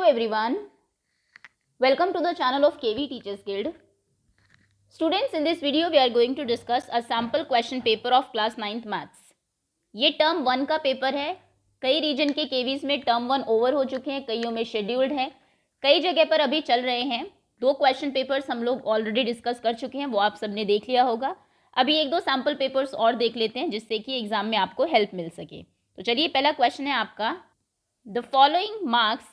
everyone, welcome to the channel of KV Teachers Guild. Students, in this video we are going to discuss a sample question paper of class 9th maths. ये term 1 का paper है. कई reason के KVs में term 1 over हो चुके हैं, कईयों में शेड्यूल्ड है, कई जगह पर अभी चल रहे हैं. 2 क्वेश्चन पेपर्स हम लोग ऑलरेडी डिस्कस कर चुके हैं, वो आप सबने देख लिया होगा. अभी 1-2 सैम्पल पेपर्स और देख लेते हैं जिससे कि एग्जाम में आपको हेल्प मिल सके. तो चलिए, पहला क्वेश्चन है आपका, the following marks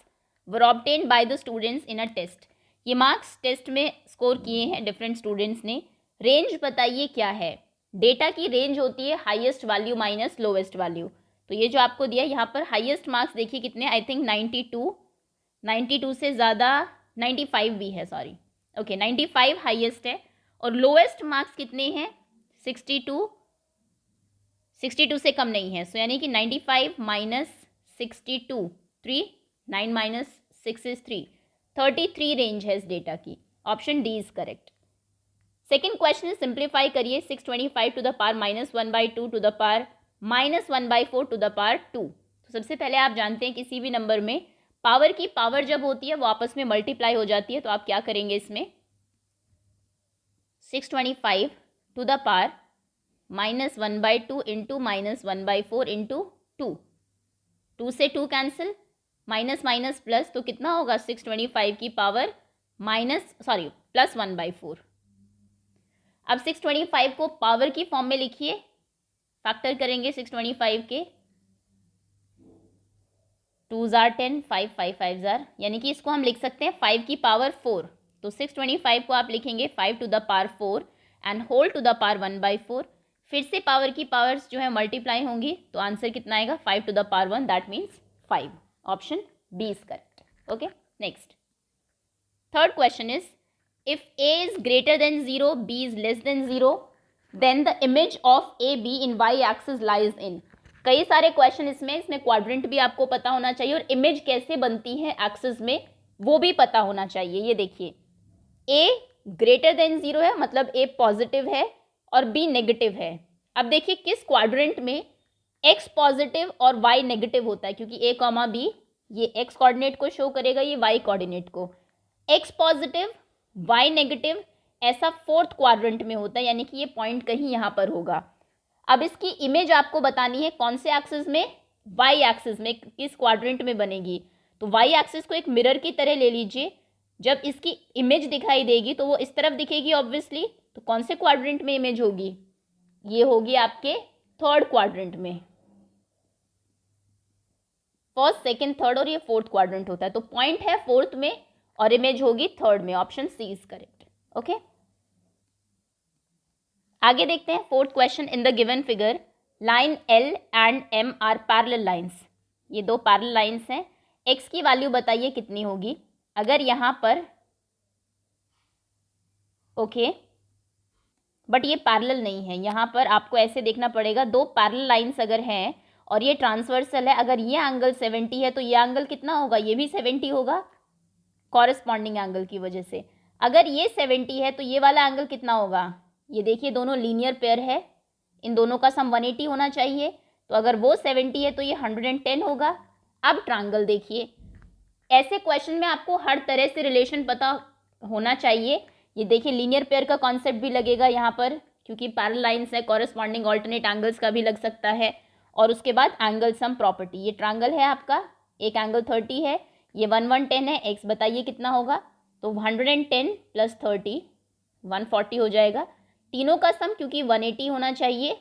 were obtained by the students in a test. ये मार्क्स टेस्ट में स्कोर किए हैं डिफरेंट स्टूडेंट्स ने. रेंज बताइए क्या है. डेटा की रेंज होती है highest value minus lowest value. तो ये जो आपको दिया यहाँ पर हाईएस्ट मार्क्स देखिए कितने, आई थिंक 92 से ज़्यादा 95 भी है, सॉरी ओके 95 हाईएस्ट है. और लोवेस्ट मार्क्स कितने हैं, 62 से कम नहीं है. सो यानी कि 95 माइनस 62 3, 9 माइनस 6 इज 3, 33 रेंज है इस डेटा की. Option D is correct. Second question है, सिंप्लीफाई करिए 625 to the power -1/2 to the power -1/4 to the power 2. तो सबसे पहले आप जानते हैं किसी भी नंबर में पावर की पावर जब होती है वो आपस में मल्टीप्लाई हो जाती है. तो आप क्या करेंगे इसमें, 625 to the power -1/2 into -1/4 into 2. 2 से 2 कैंसिल, माइनस माइनस प्लस, तो कितना होगा 625 की पावर प्लस 1/4. अब 625 को पावर की फॉर्म में लिखिए, फैक्टर करेंगे 625 के. 2s are 10, 5 5 are, यानी कि इसको हम लिख सकते हैं 5 की पावर 4. तो 625 को आप लिखेंगे 5 to the power 4 and whole to the power 1/4. फिर से पावर की पावर्स जो है मल्टीप्लाई होंगी, तो आंसर कितना आएगा 5 to the power 1, that means 5. Option B is correct. Okay, next. Third question is, if a is greater than 0, b is less than 0, then the image of a b in y axis lies in. कई सारे question इसमें quadrant भी आपको पता होना चाहिए और image कैसे बनती है एक्सिस में वो भी पता होना चाहिए. ये देखिए, a ग्रेटर देन 0 है, मतलब a पॉजिटिव है और b नेगेटिव है. अब देखिए किस क्वाड्रेंट में x पॉजिटिव और y नेगेटिव होता है, क्योंकि a कॉमा b ये x कोऑर्डिनेट को शो करेगा, ये y कोऑर्डिनेट को. x पॉजिटिव y नेगेटिव ऐसा फोर्थ क्वाड्रेंट में होता है, यानी कि ये पॉइंट कहीं यहाँ पर होगा. अब इसकी इमेज आपको बतानी है कौन से एक्सिस में, y एक्सिस में, किस क्वाड्रेंट में बनेगी. तो y एक्सिस को एक मिरर की तरह ले लीजिए. जब इसकी इमेज दिखाई देगी तो वो इस तरफ दिखेगी ऑब्वियसली. तो कौन से क्वाड्रेंट में इमेज होगी, ये होगी आपके थर्ड क्वाड्रेंट में. फर्स्ट, सेकेंड, थर्ड और ये फोर्थ क्वाड्रेंट होता है. तो पॉइंट है फोर्थ में और इमेज होगी थर्ड में. Option C is correct. Okay, आगे देखते हैं. Fourth question, in the given figure line L and M are parallel lines. ये 2 पैरेलल लाइंस हैं. एक्स की वैल्यू बताइए कितनी होगी. अगर यहाँ पर ओके बट ये पैरेलल नहीं है, यहाँ पर आपको ऐसे देखना पड़ेगा. 2 पैरेलल लाइंस अगर हैं और ये ट्रांसवर्सल है, अगर ये एंगल 70 है तो ये एंगल कितना होगा, ये भी 70 होगा कॉरेस्पॉन्डिंग एंगल की वजह से. अगर ये 70 है तो ये वाला एंगल कितना होगा. ये देखिए दोनों लीनियर पेयर है, इन दोनों का सम 180 होना चाहिए. तो अगर वो 70 है तो ये 110 होगा. अब ट्रायंगल देखिए, ऐसे क्वेश्चन में आपको हर तरह से रिलेशन पता होना चाहिए. ये देखिए लीनियर पेयर का कॉन्सेप्ट भी लगेगा यहाँ पर, क्योंकि पैरेलल लाइंस है, कॉरेस्पॉन्डिंग ऑल्टरनेट एंगल्स का भी लग सकता है. और उसके बाद एंगल सम प्रॉपर्टी. ये ट्रायंगल है आपका, एक एंगल 30 है, ये 110 है. एक्स बताइए कितना होगा. तो 110 प्लस 30 140 हो जाएगा. तीनों का सम क्योंकि 180 होना चाहिए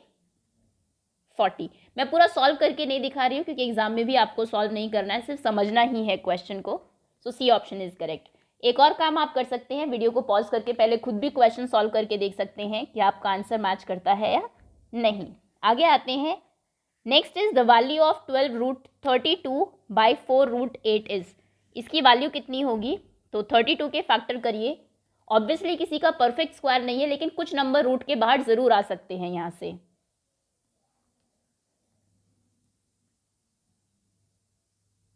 40. मैं पूरा सॉल्व करके नहीं दिखा रही हूँ क्योंकि एग्जाम में भी आपको सॉल्व नहीं करना है, सिर्फ समझना ही है क्वेश्चन को. सो सी ऑप्शन इज करेक्ट. एक और काम आप कर सकते हैं, वीडियो को पॉज करके पहले खुद भी क्वेश्चन सॉल्व करके देख सकते हैं कि आपका आंसर मैच करता है या नहीं. आगे आते हैं. Next is the value of 12√32/4√8 is. इसकी वैल्यू कितनी होगी. तो 32 के फैक्टर करिए. ऑब्वियसली किसी का परफेक्ट स्क्वायर नहीं है, लेकिन कुछ नंबर रूट के बाहर जरूर आ सकते हैं यहाँ से.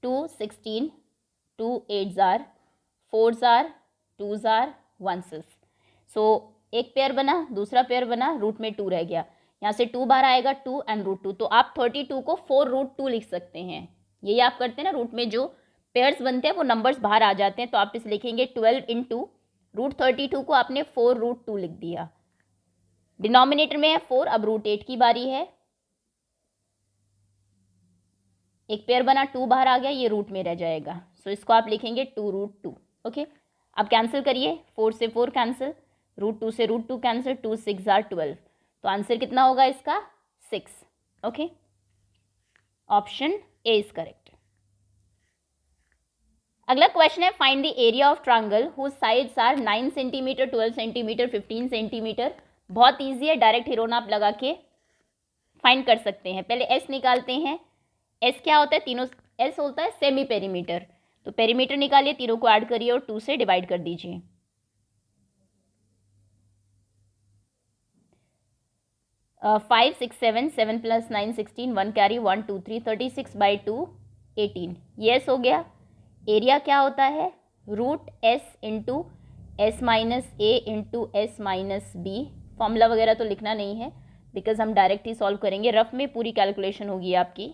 2 16, 2 8s are, 4s are, 2s are, 1s is. सो एक पेयर बना, दूसरा पेयर बना, रूट में 2 रह गया. यहाँ से 2 बाहर आएगा 2 एंड √2. तो आप 32 को 4√2 लिख सकते हैं. यही आप करते हैं ना, रूट में जो पेयर्स बनते हैं वो नंबर्स बाहर आ जाते हैं, तो आप इस लिखेंगे 12 इंटू √32 को आपने 4√2 लिख दिया। डिनोमिनेटर में है 4, अब √8 की बारी है। एक पेयर बना, 2 बाहर आ गया, ये रूट में रह जाएगा, सो इसको आप लिखेंगे 2√2। ओके, अब कैंसिल करिए, 4 से 4 कैंसिल, √2 से √2 कैंसिल, 2 6 आर 12, तो आंसर कितना होगा इसका 6। Okay, option A is correct. अगला क्वेश्चन है find the area of triangle whose sides are 9 centimetre, 12 centimetre, 15 centimetre. बहुत ईजी है, डायरेक्ट हीरोन आप लगा के फाइंड कर सकते हैं। पहले एस निकालते हैं। एस क्या होता है, तीनों एस होता है सेमी पेरीमीटर, तो पेरीमीटर निकालिए, तीनों को ऐड करिए और 2 से डिवाइड कर दीजिए। फाइव 6 7 7 + 9 16, 1 कैरी 1 2 3 36/2 18, ये एस हो गया। एरिया क्या होता है, √s into s minus a into s minus b. Formula वगैरह तो लिखना नहीं है बिकॉज हम डायरेक्ट ही सॉल्व करेंगे, रफ में पूरी कैलकुलेशन होगी आपकी।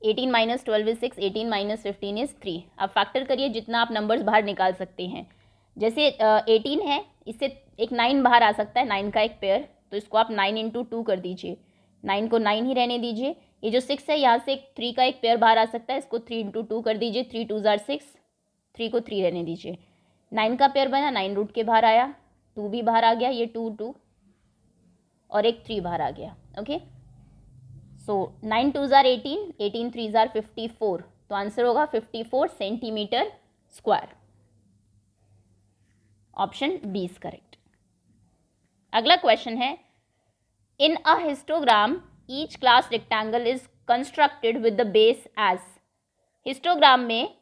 18 - 12 is 6, 18 - 15 is 3। अब फैक्टर करिए जितना आप नंबर्स बाहर निकाल सकते हैं। जैसे 18 है, इससे एक 9 बाहर आ सकता है, 9 का एक पेयर, तो इसको आप 9 × 2 कर दीजिए, 9 को 9 ही रहने दीजिए। ये जो 6 है, यहाँ से 3 का एक पेयर बाहर आ सकता है, इसको 3 × 2 कर दीजिए, 3 2 = 6, 3 को 3 रहने दीजिए। 9 का पेयर बना, 9 रूट के बाहर आया, 2 भी बाहर आ गया, ये 2 2 और एक 3 बाहर आ गया। ओके, सो 9 2 = 18, 18 3 = 54, तो आंसर होगा 54 centimetre square. Option B is correct. अगला क्वेश्चन है in a histogram each class rectangle is constructed with the base as. Histogram में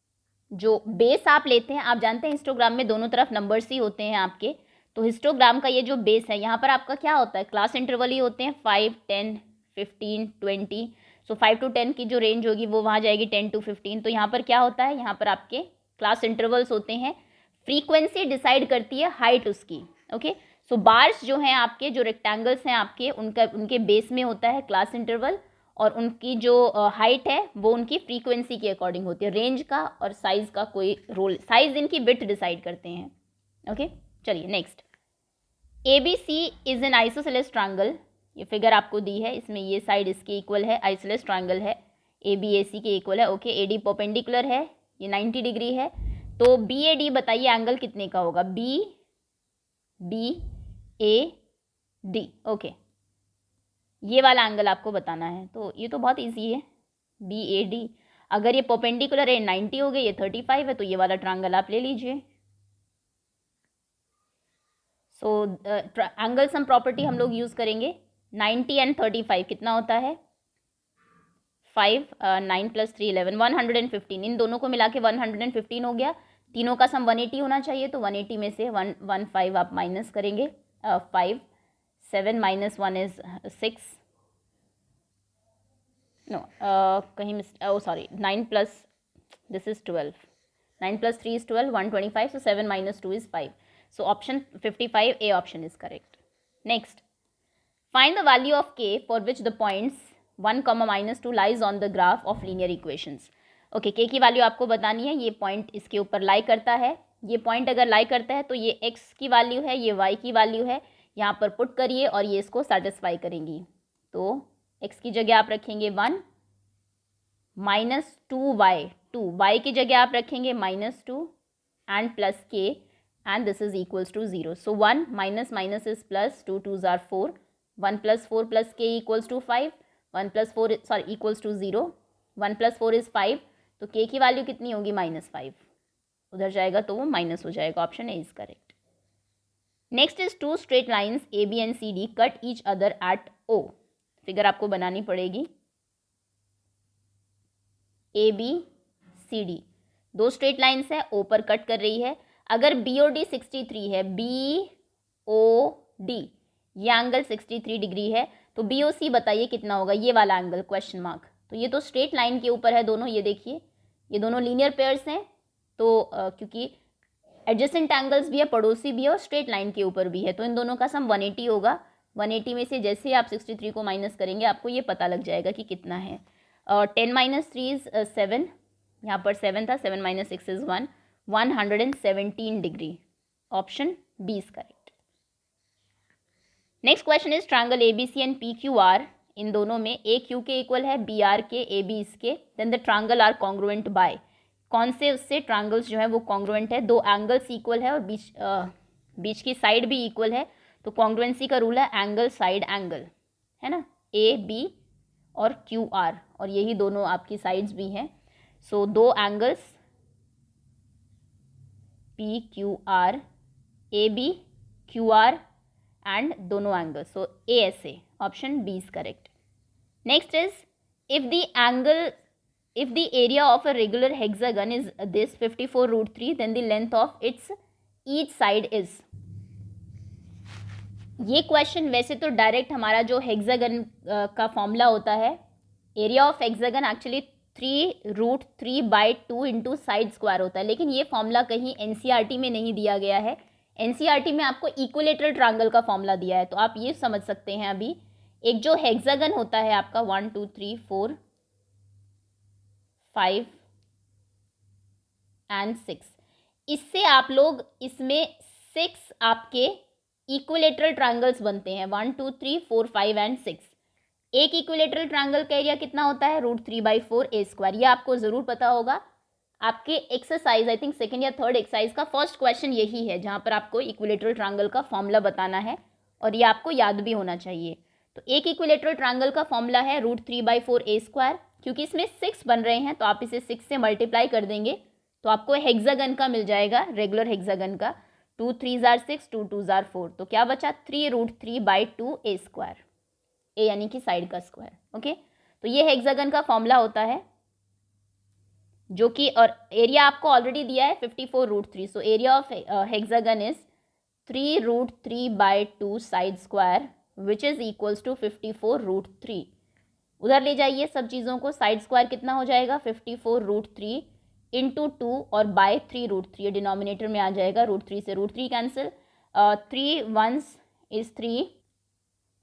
जो बेस आप लेते हैं, आप जानते हैं हिस्टोग्राम में दोनों तरफ नंबर्स ही होते हैं आपके, तो हिस्टोग्राम का ये जो बेस है यहाँ पर आपका क्या होता है, क्लास इंटरवल ही होते हैं, 5 10 15 20। सो 5 to 10 की जो रेंज होगी वो वहाँ जाएगी 10 to 15। तो यहाँ पर क्या होता है, यहाँ पर आपके क्लास इंटरवल्स होते हैं। फ्रीक्वेंसी डिसाइड करती है हाइट उसकी। ओके, सो बार्स जो हैं आपके, जो रेक्टेंगल्स हैं आपके, उनके बेस में होता है क्लास इंटरवल, और उनकी जो हाइट है वो उनकी फ्रीक्वेंसी के अकॉर्डिंग होती है। रेंज का और साइज़ का कोई रोल, साइज़ इनकी विड्थ डिसाइड करते हैं। ओके, चलिए next. ABC is an isosceles triangle. ये फिगर आपको दी है, इसमें ये साइड इसके इक्वल है, आइसोसेलेस ट्रायंगल है, ABAC के इक्वल है। ओके, AD परपेंडिकुलर है, ये 90 डिग्री है, तो BAD बताइए एंगल कितने का होगा, BAD। ओके, ये वाला एंगल आपको बताना है, तो ये तो बहुत इजी है, BAD। अगर ये परपेंडिकुलर है 90 हो गए, ये 35 है, तो ये वाला ट्रायंगल आप ले लीजिए। सो एंगल सम प्रॉपर्टी हम लोग यूज़ करेंगे। 90 एंड 35 कितना होता है, 5 9 + 3 11 115। इन दोनों को मिला के 115 हो गया। तीनों का सम 180 होना चाहिए, तो 180 में से 115 आप माइनस करेंगे। 5 7 - 1 इज 6, नो कहीं miss, oh sorry, 9 plus this is 12, 9 + 3 is 12, 125, so 7 - 2 is 5, so option 55 A option is correct. Next, find the value of k for which the points 1, -2 lies on the graph of linear equations. Okay, k की value आपको बतानी है, ये point इसके ऊपर लाई करता है, ये पॉइंट अगर लाई करता है तो ये x की वैल्यू है, ये y की वैल्यू है, यहाँ पर पुट करिए और ये इसको सेटिस्फाई करेंगी। तो x की जगह आप रखेंगे 1, -2y, 2y की जगह आप रखेंगे -2 and plus k, and this is equals to 0। So 1 - is plus, 2 2 = 4, 1 + 4 + k equals to 5, 1 + 4 sorry equals to 0, 1 + 4 is 5, तो k की वैल्यू कितनी होगी, -5, उधर जाएगा तो वो माइनस हो जाएगा। Option A is correct. Next is 2 straight lines AB and CD cut each other at O। Figure आपको बनानी पड़ेगी। ABCD 2 स्ट्रेट लाइन्स है, O पर कट कर रही है। अगर BOD 63 है, BOD ये एंगल 63 डिग्री है, तो BOC बताइए कितना होगा, ये वाला एंगल क्वेश्चन मार्क। तो ये तो स्ट्रेट लाइन के ऊपर है दोनों, ये देखिए ये दोनों लीनियर पेयर्स हैं, तो क्योंकि एडजेसेंट एंगल्स भी है, पड़ोसी भी है और स्ट्रेट लाइन के ऊपर भी है, तो इन दोनों का सम 180 होगा। 180 में से जैसे आप 63 को माइनस करेंगे आपको ये पता लग जाएगा कि कितना है। 10 माइनस 3 इज 7, यहाँ पर 7 था, 7 minus 6 is 1, 117 degree. Option B is correct. Next question is triangle ABC and PQR, इन दोनों में A Q के इक्वल है, B R के, A B इसके, then the triangle are congruent by, कौन से उससे ट्रायंगल्स जो है वो कॉन्ग्रुएंट है, दो एंगल्स इक्वल है और बीच की साइड भी इक्वल है, तो कॉन्ग्रुएंसी का रूल है एंगल साइड एंगल, है ना, AB और QR, और यही दोनों आपकी साइड्स भी हैं। सो दो angles PQR, AB, QR and दोनों angles, so ASA, option B is correct. Next is if the area of a regular hexagon is this 54√3, then the length of its each side is। ये question वैसे तो direct हमारा जो hexagon का formula होता है, area of hexagon actually 3√3/2 into side square होता है, लेकिन ये फॉर्मूला कहीं NCERT में नहीं दिया गया है। NCERT में आपको इक्विलेटरल ट्रायंगल का फॉर्मूला दिया है, तो आप ये समझ सकते हैं अभी एक जो हेक्सागन होता है आपका 1 2 3 4 5 एंड 6, इससे आप लोग इसमें 6 आपके इक्विलेटरल ट्रायंगल्स बनते हैं, 1 2 3 4 5 एंड 6। एक इक्विलेटरल ट्रायंगल का एरिया कितना होता है, √3/4 A²। ये आपको ज़रूर पता होगा, आपके एक्सरसाइज आई थिंक सेकेंड या थर्ड एक्सरसाइज का फर्स्ट क्वेश्चन यही है, जहाँ पर आपको इक्विलेटरल ट्रायंगल का फॉर्मूला बताना है और ये आपको याद भी होना चाहिए। तो एक इक्विलेटरल ट्रायंगल का फॉर्मूला है √3/4 A²। क्योंकि इसमें 6 बन रहे हैं तो आप इसे 6 से मल्टीप्लाई कर देंगे तो आपको हेक्सागन का मिल जाएगा, रेगुलर हेक्सागन का। 2 3 जार 6, 2 2 जार 4, तो क्या बचा 3√3/2 A², ए यानी कि साइड का स्क्वायर। ओके, तो ये हेक्सागन का फॉर्मूला होता है जो कि, और एरिया आपको ऑलरेडी दिया है 54√3, so area of hexagon is 3√3/2 side square which is equals to 54√3। उधर ले जाइए सब चीज़ों को, साइड स्क्वायर कितना हो जाएगा 54√3 इंटू 2 और बाय 3√3, डिनोमिनेटर में आ जाएगा, √3 से √3 कैंसिल, 3 1s इज 3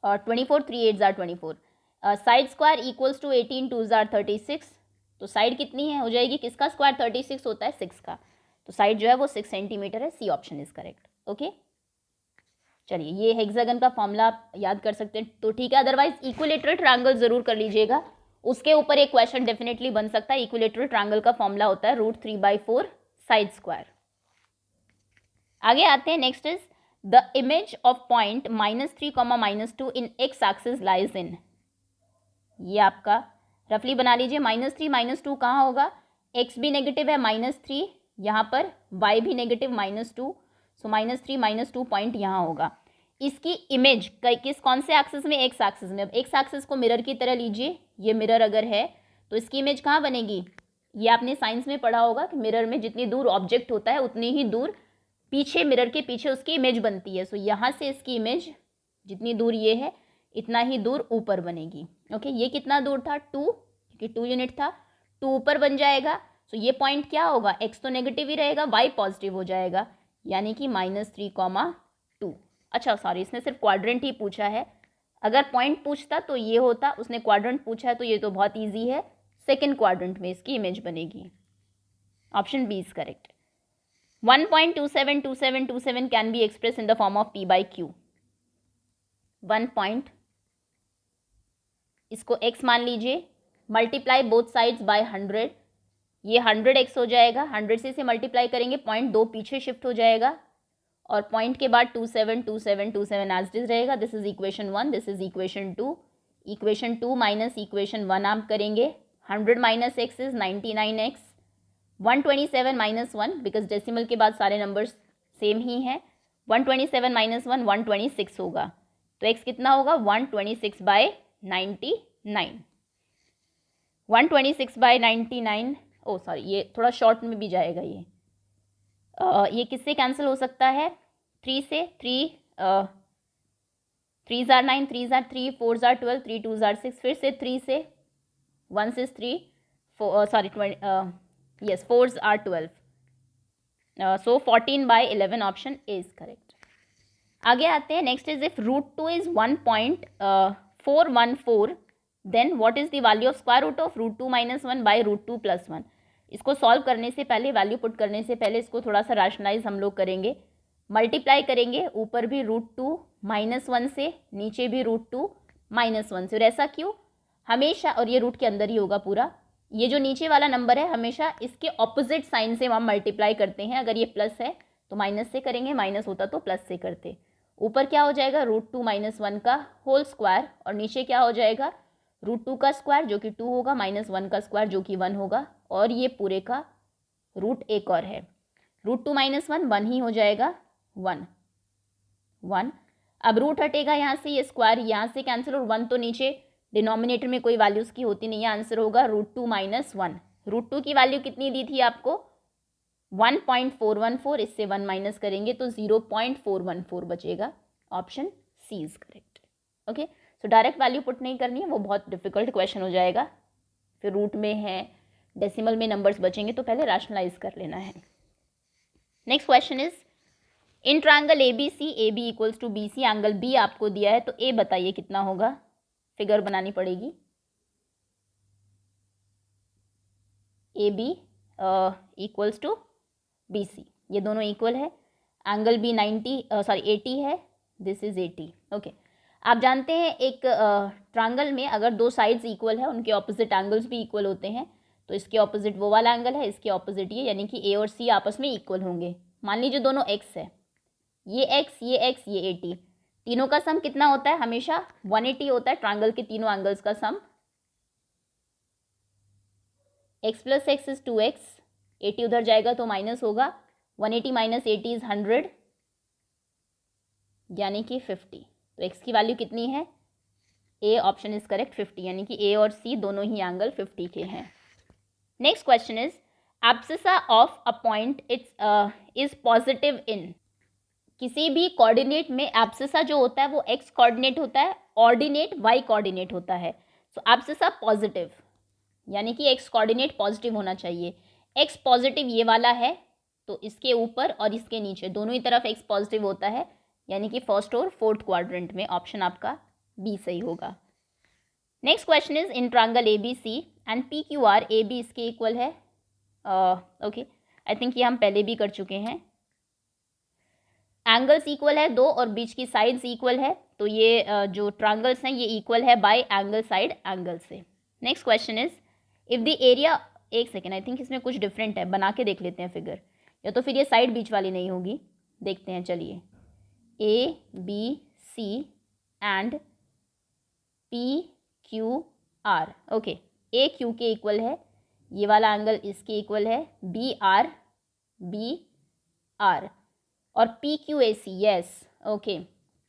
और 24, 3 8 जार 24, साइड स्क्वायर इक्वल्स टू 18 2 जार 36, तो साइड कितनी है हो जाएगी, किसका स्क्वायर 36 होता है 6 का, तो साइड जो है वो 6 सेंटीमीटर है। C option is correct. Okay, चलिए ये हेक्सागन का फॉर्मूला आप याद कर सकते हैं तो ठीक है, अदरवाइज इक्विलेटरल ट्रायंगल जरूर कर लीजिएगा, उसके ऊपर एक क्वेश्चन डेफिनेटली बन सकता है। इक्विलेटरल ट्रायंगल का फॉर्मूला होता है √3/4 साइड स्क्वायर। आगे आते हैं, next is the image of point -3, -2 in x axis lies in. ये आपका रफली बना लीजिए, -3 -2 कहाँ होगा, एक्स भी नेगेटिव है -3 यहाँ पर, वाई भी नेगेटिव -2, सो -3 -2 पॉइंट यहाँ होगा। इसकी इमेज किस कौन से एक्सिस में, एक्स एक्सिस में। अब एक्स एक्सिस को मिरर की तरह लीजिए, ये मिरर अगर है तो इसकी इमेज कहाँ बनेगी, ये आपने साइंस में पढ़ा होगा कि मिरर में जितनी दूर ऑब्जेक्ट होता है उतनी ही दूर पीछे, मिरर के पीछे उसकी इमेज बनती है। सो यहाँ से इसकी इमेज जितनी दूर ये है इतना ही दूर ऊपर बनेगी। ओके, ये कितना दूर था 2, क्योंकि 2 यूनिट था, 2 ऊपर बन जाएगा। सो ये पॉइंट क्या होगा, एक्स तो नेगेटिव ही रहेगा, वाई पॉजिटिव हो जाएगा, यानी कि -3, 2। अच्छा सॉरी, इसने सिर्फ क्वाड्रेंट ही पूछा है, अगर पॉइंट पूछता तो ये होता, उसने क्वाड्रेंट पूछा है तो ये तो बहुत ईजी है, सेकेंड क्वाड्रेंट में इसकी इमेज बनेगी। Option B is correct. 1.272727 can be express in the form of P/Q। 1 point, इसको x मान लीजिए, मल्टीप्लाई बोथ साइड्स बाय 100, ये 100x हो जाएगा, 100 से इसे मल्टीप्लाई करेंगे, पॉइंट 2 पीछे शिफ्ट हो जाएगा और पॉइंट के बाद 27 एज इट इज रहेगा। This is equation 1, this is equation 2, equation 2 minus equation 1 आप करेंगे, 100 minus x is 99x, 127 minus 1 because decimal के बाद सारे नंबर्स सेम ही हैं, 127 माइनस 1 126 होगा, तो x कितना होगा 126/99, 126/99, ओ सॉरी ये थोड़ा शॉर्ट में भी जाएगा, ये किससे कैंसिल हो सकता है, 3 से, 3 जार 9, 3 जार 3, 4 जार 12, 3 2 जार 6, फिर से 3 से, 1 से 3, 4 are 12, so 14/11 option A is correct. आगे आते हैं, next is if √2 is 1.414, then what is the value of square root of root 2 minus 1 by root 2 plus 1। इसको सॉल्व करने से पहले, वैल्यू पुट करने से पहले इसको थोड़ा सा रैशनलाइज हम लोग करेंगे। मल्टीप्लाई करेंगे ऊपर भी रूट 2 माइनस 1 से, नीचे भी रूट 2 माइनस 1 से। और ऐसा क्यों? हमेशा, और ये रूट के अंदर ही होगा पूरा, ये जो नीचे वाला नंबर है हमेशा इसके ऑपोजिट साइन से हम मल्टीप्लाई करते हैं। अगर ये प्लस है तो माइनस से करेंगे, माइनस होता तो प्लस से करते। ऊपर क्या हो जाएगा? रूट 2 माइनस 1 का होल स्क्वायर, और नीचे क्या हो जाएगा? रूट 2 का स्क्वायर जो कि 2 होगा, माइनस 1 का स्क्वायर जो कि 1 होगा, और ये पूरे का रूट एक और है। रूट 2 माइनस 1 1 ही हो जाएगा, 1। अब रूट हटेगा यहाँ से, ये स्क्वायर यहाँ से कैंसिल, और 1 तो नीचे डिनोमिनेटर में कोई वैल्यूज़ की होती नहीं है। आंसर होगा रूट 2 माइनस 1। रूट 2 की वैल्यू कितनी दी थी आपको? 1.414। इससे 1 माइनस करेंगे तो 0.414 बचेगा। Option C is correct. Okay, so direct value put नहीं करनी है, वो बहुत डिफिकल्ट क्वेश्चन हो जाएगा। फिर रूट में है, डेसिमल में नंबर्स बचेंगे, तो पहले रैशनलाइज कर लेना है। Next question is in triangle A B C, A B equals to B C, angle B आपको दिया है, तो ए बताइए कितना होगा। फिगर बनानी पड़ेगी। A B equals to B C, ये दोनों इक्वल है। एंगल बी 80 है, दिस इज 80। ओके, आप जानते हैं एक ट्रायंगल में अगर दो साइड्स इक्वल है, उनके ऑपोजिट एंगल्स भी इक्वल होते हैं। तो इसके ऑपोजिट वो वाला एंगल है, इसके ऑपोजिट ये, यानी कि ए और सी आपस में इक्वल होंगे। मान लीजिए दोनों एक्स है, ये एक्स, ये एक्स, ये 80, तीनों का सम कितना होता है? हमेशा 180 होता है ट्रायंगल के तीनों एंगल्स का सम। x plus x is 2x, 80 उधर जाएगा तो माइनस होगा, 180 माइनस 80 इज 100, यानी कि 50। तो x की वैल्यू कितनी है? ए ऑप्शन इज करेक्ट, 50, यानी कि ए और सी दोनों ही एंगल 50 के हैं। Next question is abscissa of a point it's is positive in, किसी भी कोऑर्डिनेट में एब्सिसा जो होता है वो एक्स कोऑर्डिनेट होता है, ऑर्डिनेट वाई कोऑर्डिनेट होता है। सो एब्सिसा पॉजिटिव, यानी कि एक्स कोऑर्डिनेट पॉजिटिव होना चाहिए। एक्स पॉजिटिव ये वाला है, तो इसके ऊपर और इसके नीचे दोनों ही तरफ एक्स पॉजिटिव होता है, यानी कि फर्स्ट और फोर्थ क्वाड्रेंट में। ऑप्शन आपका बी सही होगा। Next question is in triangle A B C and P Q R, A B इसके इक्वल है। ओके, आई थिंक ये हम पहले भी कर चुके हैं। एंगल्स इक्वल है दो, और बीच की साइड्स इक्वल है, तो ये जो ट्रायंगल्स हैं ये इक्वल है बाय एंगल साइड एंगल से। Next question is if the area, एक सेकेंड, आई थिंक इसमें कुछ डिफरेंट है, बना के देख लेते हैं फिगर, या तो फिर ये साइड बीच वाली नहीं होगी। देखते हैं, चलिए। A B C and P Q R. Okay, A Q के इक्वल है, ये वाला एंगल इसके इक्वल है, बी आर और P Q A C, yes okay,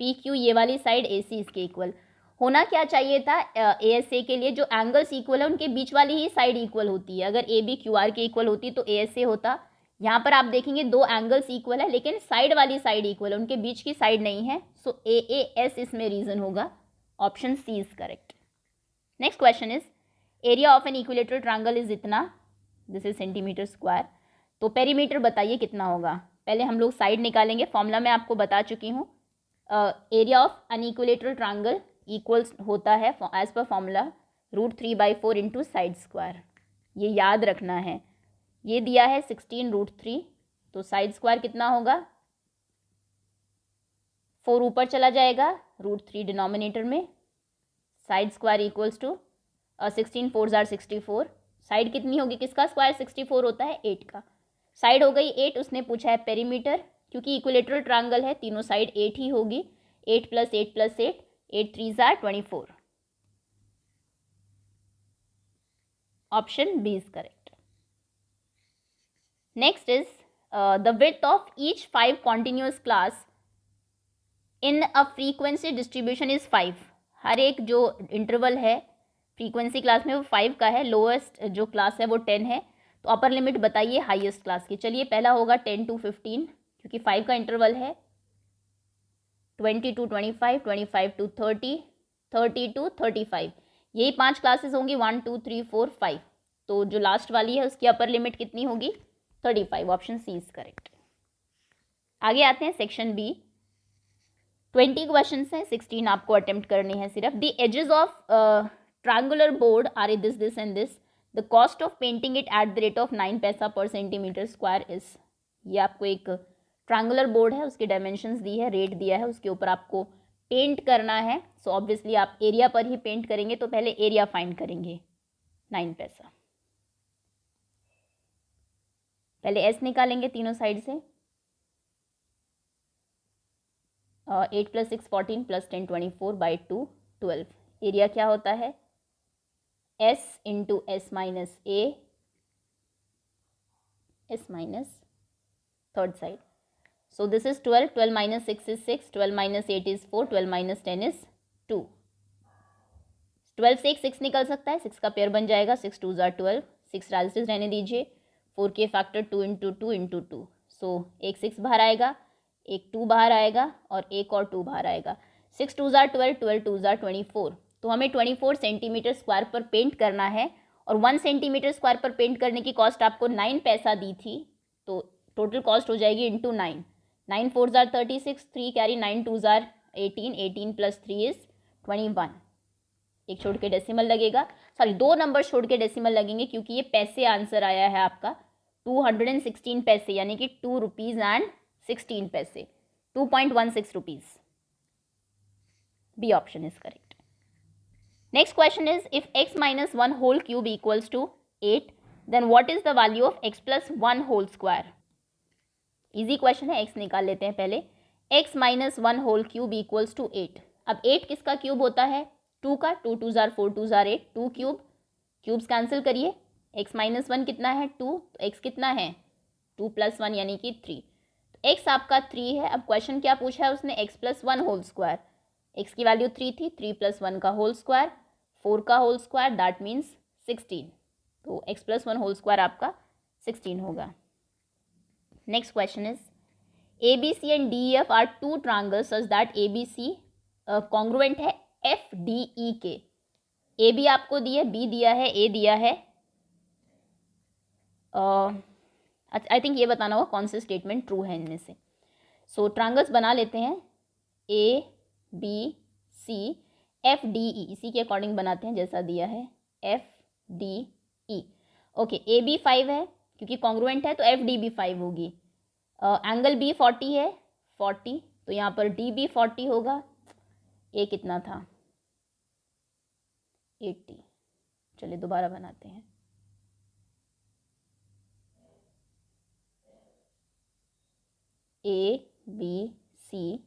P Q ये वाली साइड ए सी इसके इक्वल होना क्या चाहिए था? ए एस ए के लिए जो एंगल्स इक्वल है उनके बीच वाली ही साइड इक्वल होती है। अगर ए बी क्यू आर के इक्वल होती तो ए एस ए होता। यहाँ पर आप देखेंगे दो एंगल्स इक्वल है, लेकिन साइड वाली साइड इक्वल है, उनके बीच की साइड नहीं है। सो ए ए एस इसमें रीजन होगा। Option C is correct. Next question is area of an equilateral triangle is इतना, दिस इज सेंटीमीटर स्क्वायर। तो पेरीमीटर बताइए कितना होगा। पहले हम लोग साइड निकालेंगे, फॉर्मूला मैं आपको बता चुकी हूँ। एरिया ऑफ अनइक्विलेटरल ट्रायंगल इक्वल्स होता है as per formula √3/4 into side square. ये याद रखना है। ये दिया है 16√3, तो साइड स्क्वायर कितना होगा? 4 ऊपर चला जाएगा, √3 डिनोमिनेटर में, साइड स्क्वायर इक्वल्स टू 16 4 जार 64। साइड कितनी होगी? किसका स्क्वायर 64 होता है? 8 का। साइड हो गई 8। उसने पूछा है पेरीमीटर, क्योंकि इक्विलेटरल ट्रायंगल है, तीनों साइड 8 ही होगी। 8 + 8 + 8, 8 3 जार 24। Option B is correct. Next is the width of each 5 continuous class in a frequency distribution is 5। हर एक जो इंटरवल है फ्रीक्वेंसी क्लास में वो 5 का है। लोएस्ट जो क्लास है वो 10 है। तो अपर लिमिट बताइए हाईएस्ट क्लास की। चलिए, पहला होगा 10 to 15, क्योंकि 5 का इंटरवल है। 20 to 25, 25 to 30, 30 to 35, यही 5 क्लासेस होंगी, 1 2 3 4 5। तो जो लास्ट वाली है उसकी अपर लिमिट कितनी होगी? 35। Option C is correct. आगे आते हैं सेक्शन बी। 20 क्वेश्चन हैं, 16 आपको अटेम्प्ट करने हैं सिर्फ। The edges of triangular board are this and this, the cost of painting it at the rate of 9 पैसा per centimeter square is। ये आपको एक ट्रायंगुलर बोर्ड है, उसके डायमेंशंस दी है, रेट दिया है, उसके ऊपर आपको पेंट करना है। सो ऑब्वियसली आप एरिया पर ही पेंट करेंगे, तो पहले एरिया फाइंड करेंगे 9 पैसा। पहले एस निकालेंगे तीनों साइड से। 8 + 6 14 + 10 24 बाई 2 12। एरिया क्या होता है, S into s minus A, S minus third side. So this is 12, 12 minus 6 is 6, 12 minus 8 is 4, 12 minus 10 is 2। 12 से एक 6 निकल सकता है, 6 का पेयर बन जाएगा, 6 2 ज़ार 12, 6 राइजेस रहने दीजिए, 4 के फैक्टर 2 इंटू 2 इंटू 2। सो एक 6 बाहर आएगा, एक 2 बाहर आएगा और एक और 2 बाहर आएगा। 6 2 ज़ार 12, 12 2 ज़ार 24। तो हमें 24 सेंटीमीटर स्क्वायर पर पेंट करना है, और 1 सेंटीमीटर स्क्वायर पर पेंट करने की कॉस्ट आपको 9 पैसा दी थी, तो टोटल कॉस्ट हो जाएगी इंटू 9। 9 4 ज़ार 36, 3 कैरी, 9 2 ज़ार 18, 18 + 3 इज़ 21। एक छोड़ के डेसिमल लगेगा, सॉरी 2 नंबर छोड़ के डेसिमल लगेंगे, क्योंकि ये पैसे आंसर आया है आपका 216 पैसे, यानी कि 2 रुपीज़ एंड 16 पैसे, 2.16 rupees. B option is correct. Next question is if x minus 1 whole cube equals to 8, then what is the value of x plus 1 whole square? Easy question है, x निकाल लेते हैं पहले। x minus 1 whole cube equals to 8। अब 8 किसका cube होता है, 2 का, 2 2 ज़ार 4, 2 ज़ार 8, 2 क्यूब, क्यूब्स कैंसिल करिए। x minus 1 कितना है, 2, तो x कितना है, 2 + 1 यानी कि 3। तो x आपका 3 है। अब क्वेश्चन क्या पूछा है उसने, x plus 1 whole square. x की वैल्यू 3 थी, 3 + 1 का होल स्क्वायर, 4 का होल स्क्वायर, दैट मीन्स 16। तो x plus 1 होल स्क्वायर आपका 16 होगा। Next question is ABC and DEF are two triangles such that ABC congruent है FDE के। AB आपको दी है, B दिया है, A दिया है। आई थिंक ये बताना होगा कौन से स्टेटमेंट ट्रू है इनमें से। सो ट्रायंगल्स बना लेते हैं, ABC FDE, इसी के अकॉर्डिंग बनाते हैं जैसा दिया है, FDE। ओके, AB 5 है, क्योंकि कॉन्ग्रुएंट है तो FD भी 5 होगी। एंगल B 40 है, 40, तो यहाँ पर D भी 40 होगा। A कितना था, 80। चलिए दोबारा बनाते हैं। ABC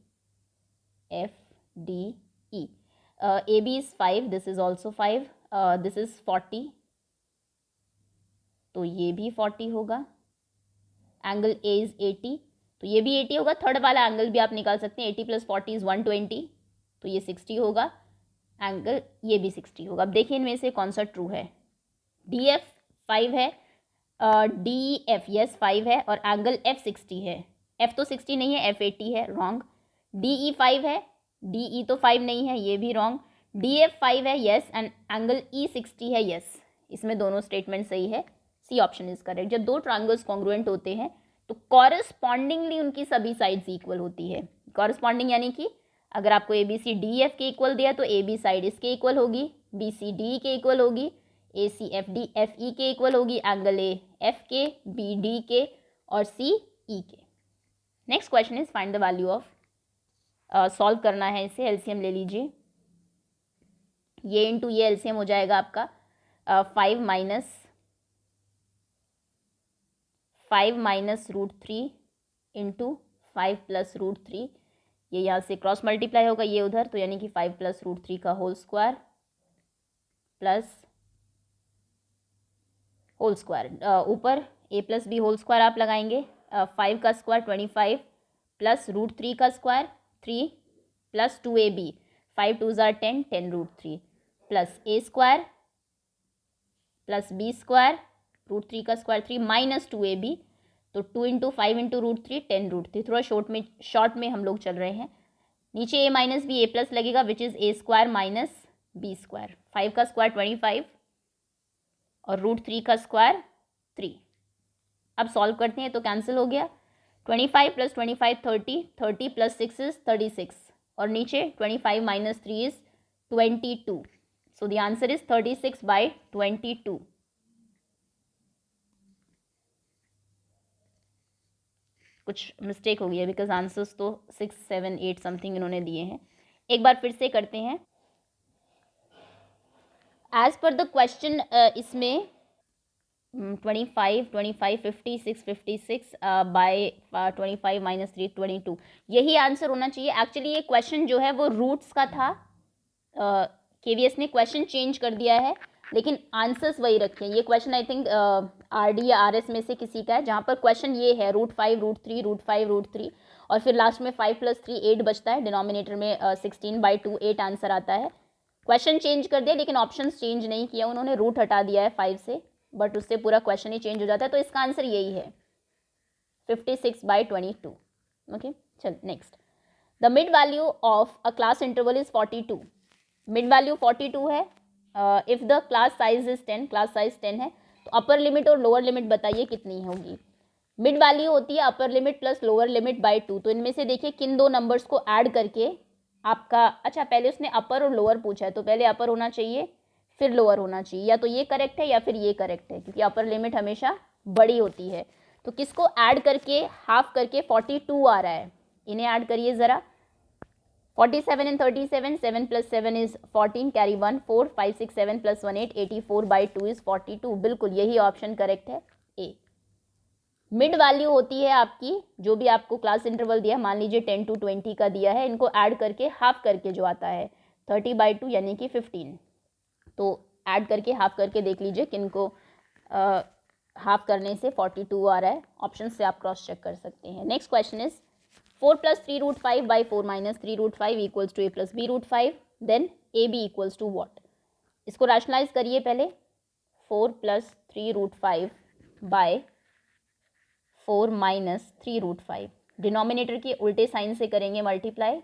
FDE। AB is 5, this is also 5, this is 40, तो ये भी 40 होगा। एंगल A इज 80, तो ये भी 80 होगा। थर्ड वाला एंगल भी आप निकाल सकते हैं, 80 + 40 इज 120, तो ये 60 होगा। एंगल ये भी 60 होगा। अब देखिए इनमें से कौन सा ट्रू है। DF 5 है, DEF यस 5 है, और एंगल F 60 है। F तो 60 नहीं है, F 80 है, रॉन्ग। DE 5 है, DE तो 5 नहीं है, ये भी रॉन्ग। DF 5 है, यस, एंड एंगल E 60 है, यस। इसमें दोनों स्टेटमेंट सही है, सी ऑप्शन इज करेक्ट। जब दो ट्रायंगल्स कॉन्ग्रुएंट होते हैं तो कॉरस्पॉन्डिंगली उनकी सभी साइड्स इक्वल होती है। कॉरस्पॉन्डिंग यानी कि अगर आपको ABC DF के इक्वल दिया तो AB साइड इसके इक्वल होगी, BC DE के इक्वल होगी, AC FD FE के इक्वल होगी, एंगल A F के, BD के और C E के। Next question is find the value of, solve करना है इसे, एलसीएम ले लीजिए। ये इंटू ये एलसीएम हो जाएगा आपका 5 माइनस √3 इंटू 5 + √3। ये यहाँ से क्रॉस मल्टीप्लाई होगा, ये उधर, तो यानी कि 5 + √3 का whole square plus whole square, ऊपर A + B होल स्क्वायर आप लगाएंगे। 5 का स्क्वायर 25 प्लस √3 का स्क्वायर 3 प्लस 2AB, 5 2 ज़ार 10, 10 √3 plus A square plus B square, √3 का स्क्वायर 3 माइनस 2AB, तो 2 × 5 × √3 10 √3। थोड़ा शॉर्ट में हम लोग चल रहे हैं। नीचे A माइनस B A+ लगेगा, which is A square minus B square. 5 का स्क्वायर 25 और √3 का स्क्वायर 3। अब सॉल्व करते हैं तो कैंसिल हो गया। 25 + 25 30, 30 + 6 इज 36, और नीचे 25 - 3 is 22। So the answer is 36/22। कुछ मिस्टेक हो गई है बिकॉज आंसर्स तो 6, 7, 8 समथिंग इन्होंने दिए हैं। एक बार फिर से करते हैं। एज पर द क्वेश्चन इसमें 25, 25, 56, 56 बाय 25 माइनस 3, 22 यही आंसर होना चाहिए। एक्चुअली ये क्वेश्चन जो है वो रूट्स का था, केवीएस ने क्वेश्चन चेंज कर दिया है लेकिन आंसर्स वही रखे हैं। ये क्वेश्चन आई थिंक आरडी या आरएस में से किसी का है, जहाँ पर क्वेश्चन ये है √5, √3, √5, √3 और फिर लास्ट में 5 + 3 8 बचता है, डिनोमिनेटर में 16/2 8 आंसर आता है। क्वेश्चन चेंज कर दिया लेकिन ऑप्शंस चेंज नहीं किया उन्होंने, रूट हटा दिया है 5 से, बट उससे पूरा क्वेश्चन ही चेंज हो जाता है। तो इसका आंसर यही है 56/22। ओके, चल next. The mid value of a class interval is 42। Mid value 42 है। If the class size is 10, class size 10 है, तो अपर लिमिट और लोअर लिमिट बताइए कितनी होगी। मिड वैल्यू होती है upper limit plus lower limit by 2। तो इनमें से देखिए किन दो नंबर्स को ऐड करके आपका, अच्छा पहले उसने अपर और लोअर पूछा है तो पहले अपर होना चाहिए फिर लोअर होना चाहिए, या तो ये करेक्ट है या फिर ये करेक्ट है, क्योंकि अपर लिमिट हमेशा बड़ी होती है। तो किसको ऐड करके हाफ करके 42 आ रहा है, इन्हें ऐड करिए ज़रा। 47 and 37, 7 + 7 is 14, कैरी 1 4, 5 6 7 + 1 8, 84/2 is 42। बिल्कुल यही ऑप्शन करेक्ट है, ए। मिड वैल्यू होती है आपकी, जो भी आपको क्लास इंटरवल दिया, मान लीजिए 10 to 20 का दिया है, इनको ऐड करके हाफ करके जो आता है 30/2 यानी कि 15। तो ऐड करके हाफ करके देख लीजिए किनको हाफ करने से 42 आ रहा है। ऑप्शन से आप क्रॉस चेक कर सकते हैं। Next question is 4 + 3√5/4 - 3√5 = a + b√5, then ab equals to what. इसको रैशनलाइज करिए पहले। 4 + 3√5/4 - 3√5, डिनोमिनेटर के उल्टे साइन से करेंगे मल्टीप्लाई,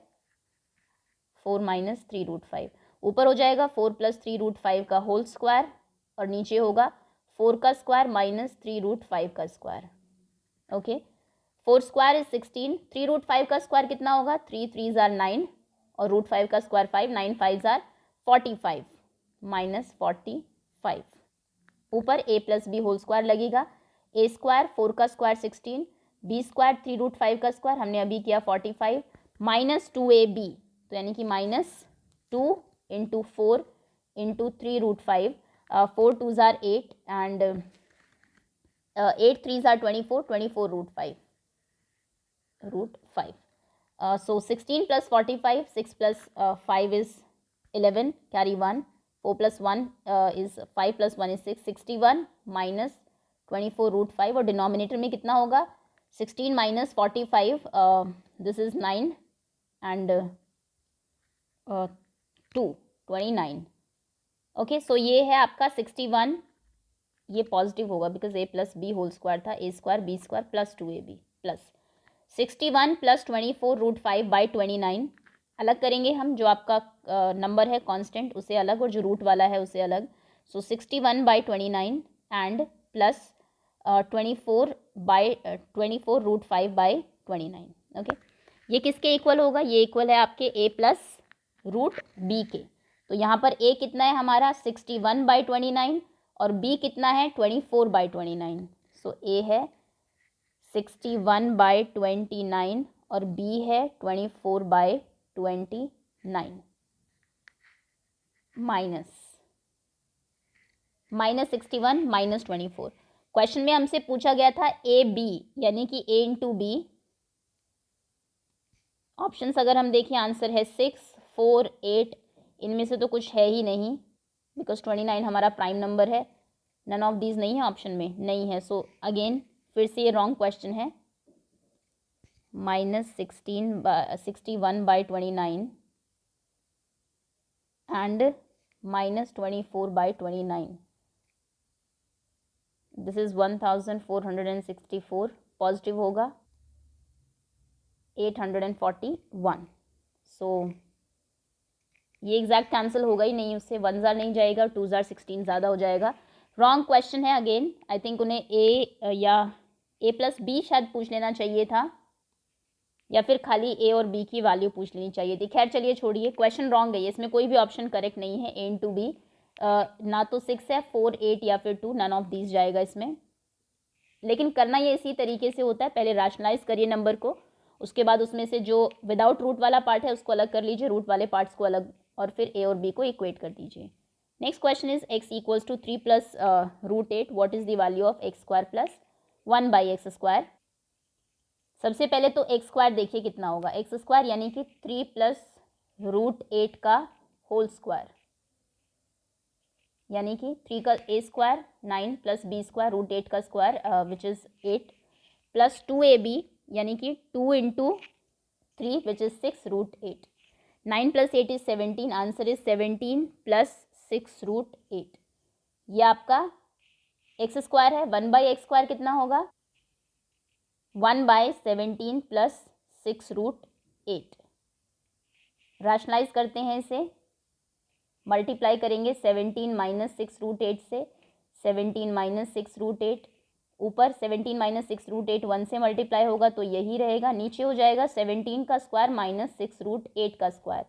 4 - 3√5, ऊपर हो जाएगा 4 + 3√5 का होल स्क्वायर और नीचे होगा 4 का स्क्वायर माइनस 3√5 का स्क्वायर। ओके, 4 स्क्वायर इज 16, 3√5 का स्क्वायर कितना होगा, 3 3s are 9 और √5 का स्क्वायर 5, 9 5s are 45 माइनस 45। ऊपर a + b होल स्क्वायर लगेगा, a स्क्वायर 4 का स्क्वायर 16, b स्क्वायर 3√5 का स्क्वायर हमने अभी किया 45 माइनस 2ab, तो यानी कि -2 × 4 × 3√5, 4 2s are 8 and 8 3s are 24, 24 √5. So 16 + 45, 6 + 5 is 11, carry 1, 4 + 1 is 5 + 1 is 6, 61 minus 24 √5 और डिनोमिनेटर में कितना होगा 16 - 45, this is 9 and 2 29। Okay, so ये है आपका 61, ये पॉजिटिव होगा because a + b whole square था, a square b square plus 2ab plus 61 + 24 √5/29। अलग करेंगे हम, जो आपका नंबर है कांस्टेंट उसे अलग और जो रूट वाला है उसे अलग। सो 61/29 एंड प्लस 24 √5/29। ओके, ये किसके इक्वल होगा, ये इक्वल है आपके a + √b के। तो यहाँ पर a कितना है हमारा 61/29 और b कितना है 24/29। सो a है 61/29 और b है 24/29 माइनस 61 - 24। क्वेश्चन में हमसे पूछा गया था ए बी, यानी कि a × b। ऑप्शंस अगर हम देखें आंसर है 6, 4, 8, इनमें से तो कुछ है ही नहीं बिकॉज 29 हमारा प्राइम नंबर है। नन ऑफ दीज नहीं है, ऑप्शन में नहीं है। सो अगेन फिर से ये रॉन्ग क्वेश्चन है। -61/29 एंड -24/29, दिस इज 1464, पॉजिटिव होगा 841। सो ये एग्जैक्ट कैंसिल होगा ही नहीं, उससे 1 जार नहीं जाएगा, 2 जार 16 ज़्यादा हो जाएगा। रॉन्ग क्वेश्चन है अगेन। आई थिंक उन्हें a या a + b शायद पूछ लेना चाहिए था, या फिर खाली a और b की वैल्यू पूछ लेनी चाहिए थी। खैर चलिए छोड़िए, क्वेश्चन रॉन्ग है ये, इसमें कोई भी ऑप्शन करेक्ट नहीं है a × b। ना तो 6 है, 4, 8 या फिर 2, नन ऑफ दीज जाएगा इसमें। लेकिन करना ये इसी तरीके से होता है, पहले रैशनलाइज करिए नंबर को, उसके बाद उसमें से जो विदाउट रूट वाला पार्ट है उसको अलग कर लीजिए, रूट वाले पार्ट्स को अलग, और फिर ए और बी को इक्वेट कर दीजिए। Next question is x equals to 3 plus root 8, what is the value of x square plus 1 by X square. सबसे पहले तो एक्स स्क्वायर देखिए कितना होगा, एक्स स्क्वायर यानी कि 3 प्लस रूट 8 का होल स्क्वायर, यानी कि 3 का a square 9 plus b square root 8 का square which is 8 plus 2ab यानी कि 2 into 3 which is 6 root 8। 9 plus 8 is 17, answer is 17 plus 6 root 8। ये आपका एक्स स्क्वायर है। 1 बाई एक्स स्क्वायर कितना होगा, 1 बाय 17 प्लस 6 रूट 8। रैशनलाइज करते हैं इसे, मल्टीप्लाई करेंगे 17 माइनस 6 रूट 8 से, 17 माइनस 6 रूट 8, ऊपर 17 माइनस 6 रूट 8 1 से मल्टीप्लाई होगा तो यही रहेगा, नीचे हो जाएगा 17 का स्क्वायर माइनस 6 रूट 8 का स्क्वायर,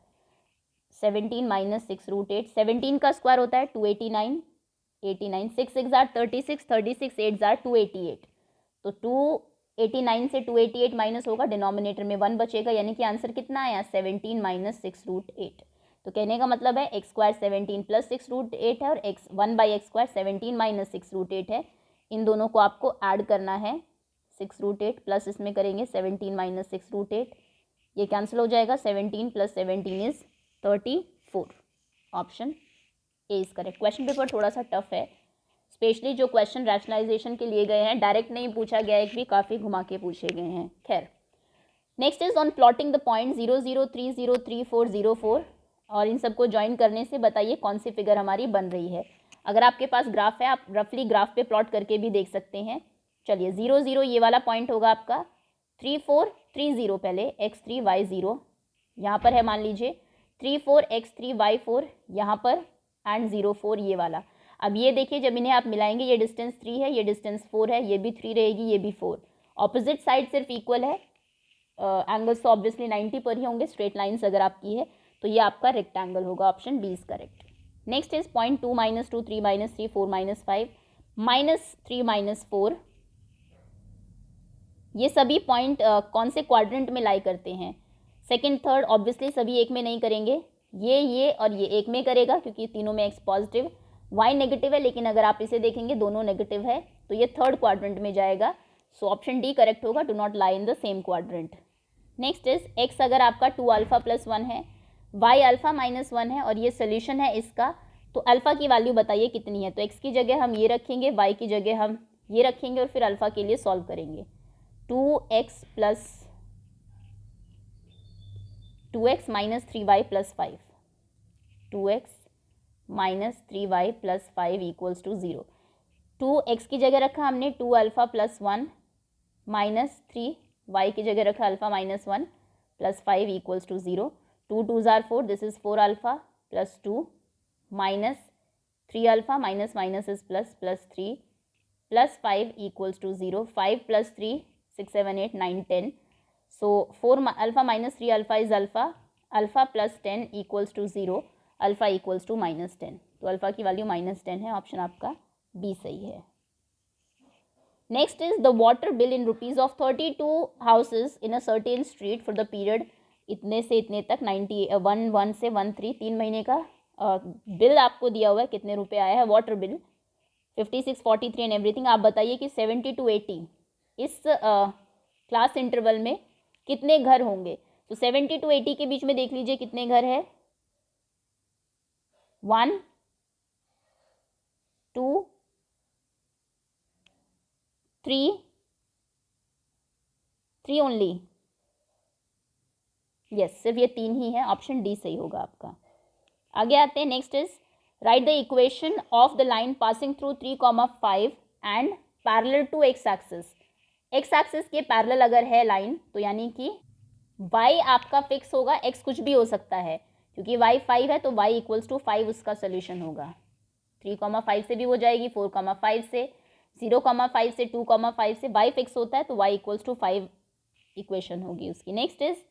17 माइनस 6 रूट 8, 17 का स्क्वायर होता है 289, 89, 6 6 जार 36, 36 8 जार 288, तो 289 से 288 माइनस होगा, डिनोमिनेटर में 1 बचेगा, यानी कि आंसर कितना आया 17 माइनस 6 रूट 8। तो कहने का मतलब है एक्स स्क्वायर 17 प्लस 6 रूट 8 है और X 1 by X square 17 minus 6 root 8 है। इन दोनों को आपको ऐड करना है, 6 रूट 8 प्लस इसमें करेंगे 17 माइनस 6 रूट 8, ये कैंसिल हो जाएगा, 17 plus 17 is 34। Option A is correct. Question paper थोड़ा सा टफ है, स्पेशली जो क्वेश्चन रैशनलाइजेशन के लिए गए हैं, डायरेक्ट नहीं पूछा गया है, भी काफ़ी घुमा के पूछे गए हैं। खैर, next is on plotting the point 0 0 3 0 3 4 0 4, और इन सबको ज्वाइन करने से बताइए कौन सी फिगर हमारी बन रही है। अगर आपके पास ग्राफ है, आप रफली ग्राफ पे प्लॉट करके भी देख सकते हैं। चलिए 0 0 ये वाला पॉइंट होगा आपका, 3 4 3 0 पहले, x3 y0 यहाँ पर है, मान लीजिए 3 4 x3 y4 यहाँ पर, एंड 0 4 ये वाला। अब ये देखिए, जब इन्हें आप मिलाएंगे, ये डिस्टेंस 3 है, ये डिस्टेंस 4 है, ये भी 3 रहेगी, ये भी 4, ऑपोजिट साइड सिर्फ इक्वल है, एंगल्स तो ऑब्वियसली 90 पर ही होंगे, स्ट्रेट लाइन्स अगर आपकी है तो ये आपका रेक्टेंगल होगा, option B is correct. Next is point 2 minus 2 3 minus 3 4 minus 5 minus 3 minus 4, ये सभी पॉइंट कौन से क्वाड्रेंट में लाई करते हैं, सेकेंड थर्ड, ऑब्वियसली सभी एक में नहीं करेंगे, ये और ये एक में करेगा क्योंकि तीनों में एक्स पॉजिटिव, वाई नेगेटिव है, लेकिन अगर आप इसे देखेंगे दोनों नेगेटिव है तो ये थर्ड क्वाड्रेंट में जाएगा, सो ऑप्शन डी करेक्ट होगा, do not lie in the same quadrant. Next is x अगर आपका 2 अल्फा प्लस 1 है, वाई अल्फा माइनस 1 है, और ये सोल्यूशन है इसका, तो अल्फा की वैल्यू बताइए कितनी है। तो एक्स की जगह हम ये रखेंगे, वाई की जगह हम ये रखेंगे, और फिर अल्फा के लिए सॉल्व करेंगे। 2x plus 2x minus 3y plus 5, 2x minus 3y plus 5 equals to 0। 2x की जगह रखा हमने 2 अल्फा प्लस 1 माइनस 3y की जगह रखा alpha minus 1 plus 5 equals to 0। 2 2s are 4, this is 4 alpha plus 2 minus 3 alpha minus minus is plus, plus 3 plus 5 equals to 0। 5 plus 3 6 7 8 9 10, so 4 alpha minus 3 alpha is alpha, alpha plus 10 equals to 0, alpha equals to minus 10, तो alpha की value minus 10 है, option आपका B सही है। Next is the water bill in rupees of 32 houses in a certain street for the period इतने से इतने तक, 91 से 13, 3 महीने का बिल आपको दिया हुआ है, कितने रुपए आया है वाटर बिल, 56 43 एंड एवरीथिंग। आप बताइए कि 70 to 80 इस क्लास इंटरवल में कितने घर होंगे। तो 70 to 80 के बीच में देख लीजिए कितने घर है, 1 2 3 ओनली, यस सिर्फ ये 3 ही है, ऑप्शन डी सही होगा आपका। आगे आते हैं, next is write the equation of the line passing through 3,5 and parallel to X axis. X axis के पैरेलल अगर है लाइन तो यानी कि y आपका फिक्स होगा, x कुछ भी हो सकता है, क्योंकि y 5 है तो y इक्वल्स टू 5 उसका सोल्यूशन होगा। 3,5 से भी हो जाएगी, 4,5 से, 0,5 से, 2,5 से, y फिक्स होता है तो y इक्वल्स टू 5 इक्वेशन होगी उसकी। Next is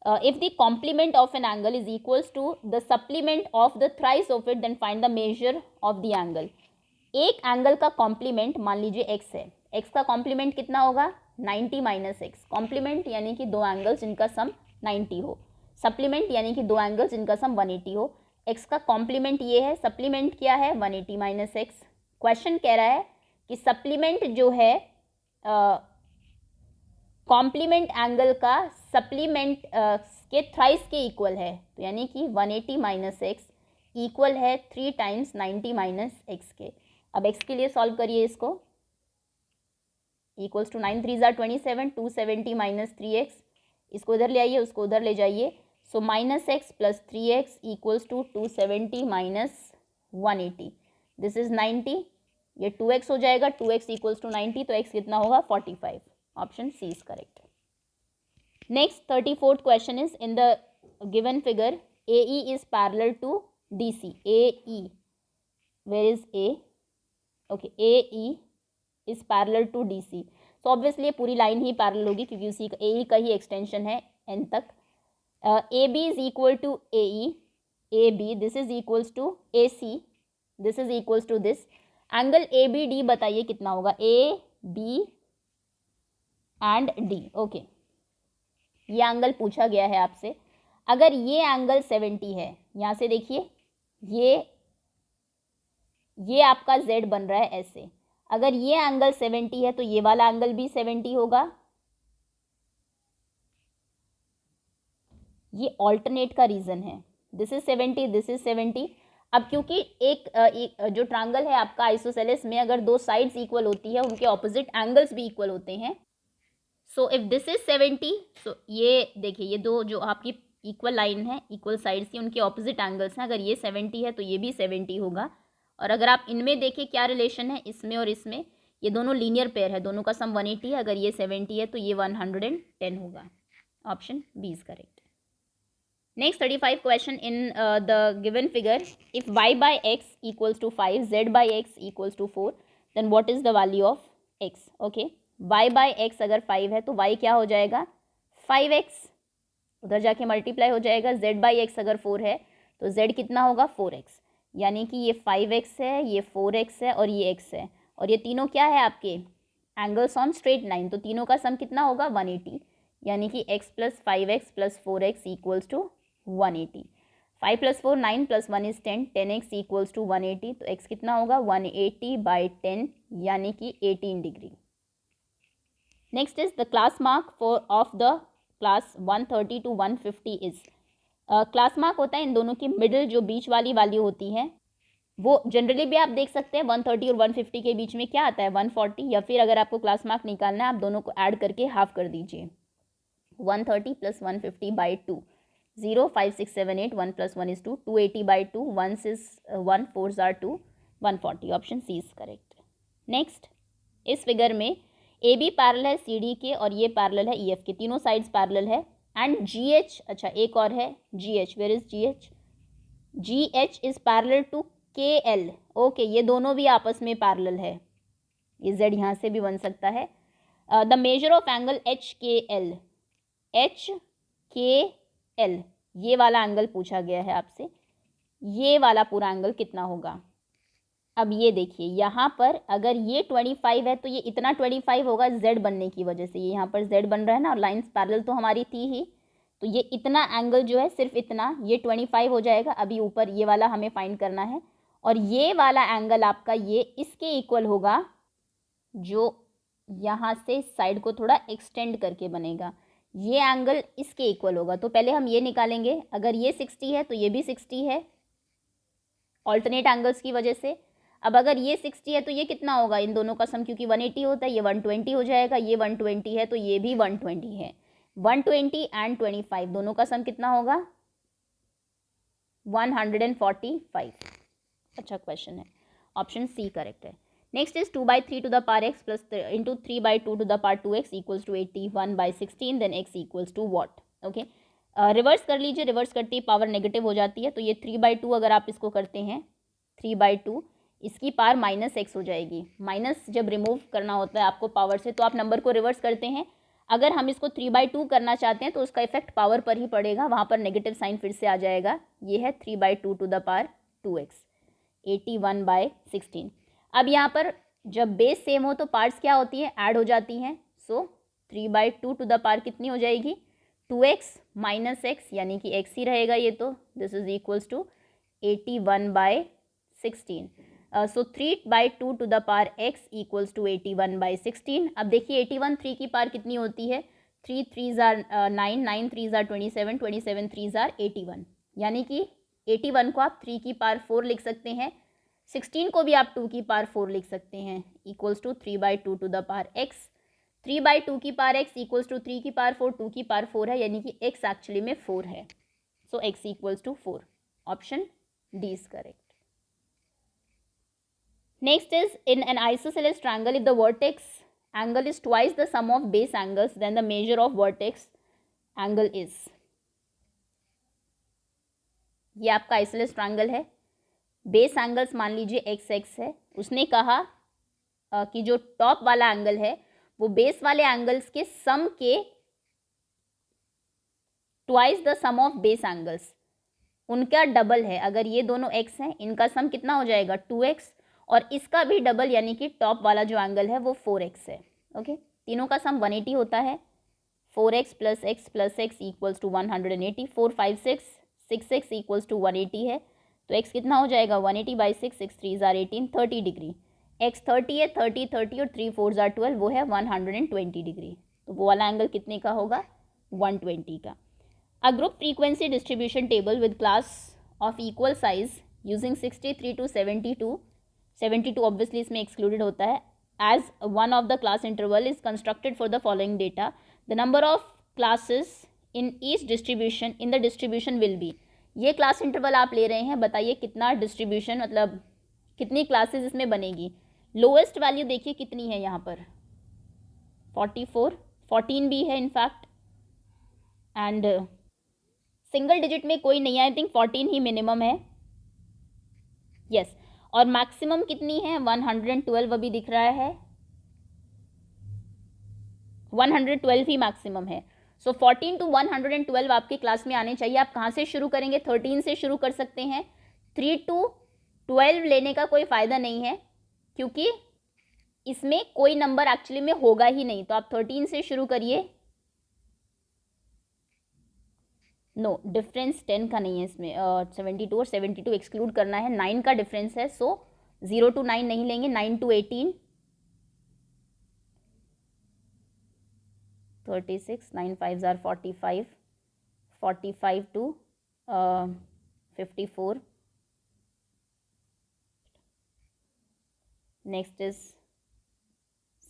if the complement of an angle is equals to the supplement of the thrice of it, then find the measure of the angle. एक angle का complement मान लीजिए x है, x का complement कितना होगा 90 माइनस एक्स. कॉम्प्लीमेंट यानी कि दो एंगल्स जिनका सम 90 हो, सप्लीमेंट यानी कि दो एंगल्स जिनका सम 180 हो. x का कॉम्प्लीमेंट ये है, सप्लीमेंट क्या है 180 माइनस एक्स. क्वेश्चन कह रहा है कि सप्लीमेंट जो है कॉम्प्लीमेंट एंगल का सप्लीमेंट के थ्राइस के इक्वल है, तो यानी कि 180 माइनस एक्स इक्वल है 3 टाइम्स 90 माइनस एक्स के. अब x के लिए सॉल्व करिए इसको. इक्वल्स टू 9 3 ज़ार 27, 270 माइनस 3x. इसको उधर ले आइए, उसको उधर ले जाइए. So minus X plus 3x equals to 270 minus 180. This is 90. ये 2x हो जाएगा, 2x इक्वल्स टू 90, तो x कितना होगा 45. Option C is correct. Next 34th question is in the given figure AE is parallel to DC. AE, where is A? Okay, AE is parallel to DC. So obviously ये पूरी line ही parallel होगी क्योंकि उसी का AE का ही extension है N तक. AB is equal to AE. AB, this is equals to AC. This is equals to this. Angle ABD बताइए कितना होगा. AB and D. ओके, ये एंगल पूछा गया है आपसे. अगर ये एंगल 70 है, यहाँ से देखिए ये आपका Z बन रहा है ऐसे. अगर ये एंगल 70 है तो ये वाला एंगल भी 70 होगा. ये ऑल्टरनेट का रीजन है. This is 70, this is 70. अब क्योंकि एक जो ट्रायंगल है आपका आइसोसेलेस में, अगर दो साइड्स इक्वल होती है उनके ऑपोजिट एंगल्स भी इक्वल होते हैं. सो इफ दिस इज 70, सो ये देखिए ये दो जो आपकी इक्वल लाइन है, इक्वल साइड्स की, उनके ऑपोजिट एंगल्स हैं. अगर ये 70 है तो ये भी 70 होगा. और अगर आप इनमें देखें क्या रिलेशन है इसमें और इसमें, ये दोनों लीनियर पेयर है, दोनों का सम 180 है. अगर ये 70 है तो ये 110 होगा. Option B is correct. Next 35 question in the given figure if y by x equals to 5, z by x equals to 4, then what is the value of x. Okay, y by x अगर 5 है तो y क्या हो जाएगा 5x, उधर जाके multiply हो जाएगा. z बाई x अगर 4 है तो z कितना होगा 4x, यानी कि ये 5x है, ये 4x है और ये x है. और ये तीनों क्या है आपके एंगल्स ऑन स्ट्रेट लाइन, तो तीनों का सम कितना होगा 180, यानी कि x plus 5x plus 4x equals to 180. 5 plus 4 9 plus 1 is 10, 10x equals to 180, तो x कितना होगा 180 बाई 10, यानी कि 18 degree. Next is the class mark for of the class 130 to 150 is. Class mark होता है इन दोनों की मिडिल, जो बीच वाली वैल्यू होती है वो जनरली भी आप देख सकते हैं 130 और 150 के बीच में क्या आता है 140, या फिर अगर आपको क्लास मार्क निकालना है आप दोनों को ऐड करके हाफ कर दीजिए. 130 plus 150 by 2, 0 5 6 7 8, 1 plus 1 is 2, 280 by 2, 1 is 1, 4 are 2, 140. Option C is correct. Next इस फिगर में AB पैरेलल है CD के और ये पैरेलल है EF के, तीनों साइड्स पैरेलल है. एंड GH, अच्छा एक और है GH, where is GH. GH is parallel to KL. Okay, ये दोनों भी आपस में पैरेलल है. ये Z यहाँ से भी बन सकता है. The measure of angle HKL. HKL ये वाला एंगल पूछा गया है आपसे. ये वाला पूरा एंगल कितना होगा. अब ये देखिए यहाँ पर अगर ये 25 है तो ये इतना 25 होगा Z बनने की वजह से. ये यहाँ पर Z बन रहा है ना, और लाइंस पैरेलल तो हमारी थी ही, तो ये इतना एंगल जो है सिर्फ इतना, ये 25 हो जाएगा. अभी ऊपर ये वाला हमें फाइंड करना है, और ये वाला एंगल आपका ये इसके इक्वल होगा जो यहाँ से साइड को थोड़ा एक्सटेंड करके बनेगा. ये एंगल इसके इक्वल होगा. तो पहले हम ये निकालेंगे. अगर ये 60 है तो ये भी 60 है ऑल्टरनेट एंगल्स की वजह से. अब अगर ये 60 है तो ये कितना होगा इन दोनों का सम, क्योंकि 180 होता है, ये 120 हो जाएगा. ये 120 है तो ये भी 120 है. 120 एंड 25 दोनों का सम कितना होगा 145. अच्छा क्वेश्चन है. ऑप्शन सी करेक्ट है. Next is 2/3 to the power x plus into 3/2 to the power 2x equals to 81/16, then x equals to what. Okay, reverse कर लीजिए. रिवर्स करते ही पावर नेगेटिव हो जाती है, तो ये 3/2 अगर आप इसको करते हैं 3/2, इसकी पावर माइनस एक्स हो जाएगी. माइनस जब रिमूव करना होता है आपको पावर से, तो आप नंबर को रिवर्स करते हैं. अगर हम इसको 3/2 करना चाहते हैं तो उसका इफेक्ट पावर पर ही पड़ेगा, वहाँ पर नेगेटिव साइन फिर से आ जाएगा। ये है 3/2 टू द पावर 2x, 81/16। अब यहाँ पर जब बेस सेम हो तो पार्ट्स क्या होती है, ऐड हो जाती हैं। सो 3/2 टू द पावर कितनी हो जाएगी, 2x माइनस x, यानी कि x ही रहेगा ये, तो this is equals to 81/16। So 3/2 to the power x equals to 81/16। अब देखिए 81 3 की पावर कितनी होती है, 3 3s are 9, 9 3s are 27, 27 3s are 81, यानी कि 81 को आप 3 की पावर 4 लिख सकते हैं, 16 को भी आप 2 की पावर 4 लिख सकते हैं, equals to 3/2 to the power x। 3/2 की पावर x इक्वल्स टू 3 की पावर 4, 2 की पावर 4 है, यानी कि x एक्चुअली में 4 है। So x equals to 4, option D is correct. Next is, in an isosceles triangle, if the vertex angle is twice the sum of base angles, then the measure of vertex angle is। ये आपका isosceles triangle है, base angles मान लीजिए x x है। उसने कहा कि जो टॉप वाला एंगल है वो बेस वाले एंगल्स के सम के twice the sum of base angles, उनका डबल है। अगर ये दोनों एक्स हैं, इनका सम कितना हो जाएगा 2x, और इसका भी डबल, यानी कि टॉप वाला जो एंगल है वो 4x है। ओके, तीनों का सम 180 होता है। 4x plus x plus x equals to 180, 4 5 6 6x equals to 180 है, तो x कितना हो जाएगा 180/6, 6 3s आर 18, 30 डिग्री। x 30 है, 30 30 और 3 4s आर 12, वो है 120 डिग्री। तो वो वाला एंगल कितने का होगा, 120 का। A group frequency distribution table with class of equal size using 63 to 72, 72 obviously इसमें एक्सक्लूडेड होता है, as one of the class interval is constructed for the following data. The number of classes in each distribution in the distribution will be. ये class interval आप ले रहे हैं, बताइए कितना डिस्ट्रीब्यूशन, मतलब कितनी क्लासेस इसमें बनेगी। लोएस्ट वैल्यू देखिए कितनी है यहाँ पर, 44, 14 भी है इनफैक्ट, एंड सिंगल डिजिट में कोई नहीं है, आई थिंक 14 ही मिनिमम है, यस। और मैक्सिमम कितनी है, 112 अभी दिख रहा है, 112 ही मैक्सिमम है। सो 14 to 112 आपके क्लास में आने चाहिए। आप कहाँ से शुरू करेंगे, 13 से शुरू कर सकते हैं। 3 to 12 लेने का कोई फ़ायदा नहीं है, क्योंकि इसमें कोई नंबर एक्चुअली में होगा ही नहीं, तो आप 13 से शुरू करिए। नो, डिफरेंस 10 का नहीं है इसमें, 72 और 72 एक्सक्लूड करना है, 9 का डिफरेंस है। सो 0 to 9 नहीं लेंगे, 9 to 18, 36, 9 5s are 45, 45 to 54, next is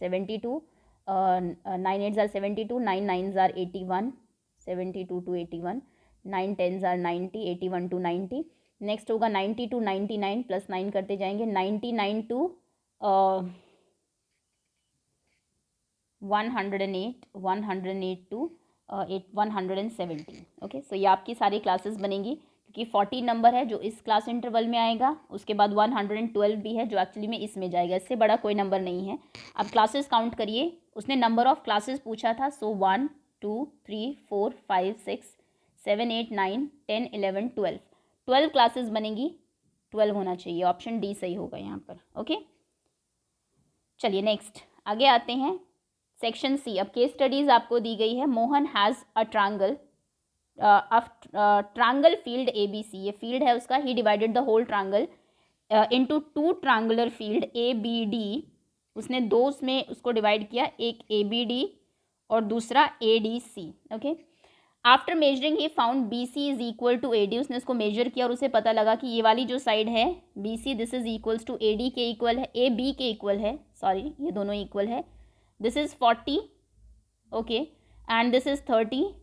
72, 9 8s are 72, 9 9s are 81, 72 to 81, 9 10s are 90, 81 to 90, next होगा 90 to 99, प्लस 9 करते जाएंगे, 99 to 108, 108 to 170। ओके, सो ये आपकी सारी क्लासेस बनेंगी, क्योंकि 40 नंबर है जो इस क्लास इंटरवल में आएगा, उसके बाद 112 भी है जो एक्चुअली में इसमें जाएगा, इससे बड़ा कोई नंबर नहीं है। अब क्लासेस काउंट करिए, उसने नंबर ऑफ क्लासेस पूछा था, सो 1 2 3 4 5 6 7 8 9 10 11 12, 12 क्लासेस बनेंगी, 12 होना चाहिए, ऑप्शन डी सही होगा यहाँ पर। ओके, चलिए नेक्स्ट आगे आते हैं, सेक्शन सी। अब केस स्टडीज आपको दी गई है। Mohan has a triangle, triangle field A B C, ये फील्ड है उसका। ही divided the whole triangle into 2 triangular field A B D, उसने दो उसमें उसको डिवाइड किया, एक ए बी डी और दूसरा A D C. Okay, after measuring he found B C is equal to A D, उसने उसको मेजर किया और उसे पता लगा कि ये वाली जो साइड है B C, this is equals to A D के इक्वल है, ए बी के इक्वल है, सॉरी ये दोनों इक्वल है। This is 40, okay, and this is 30।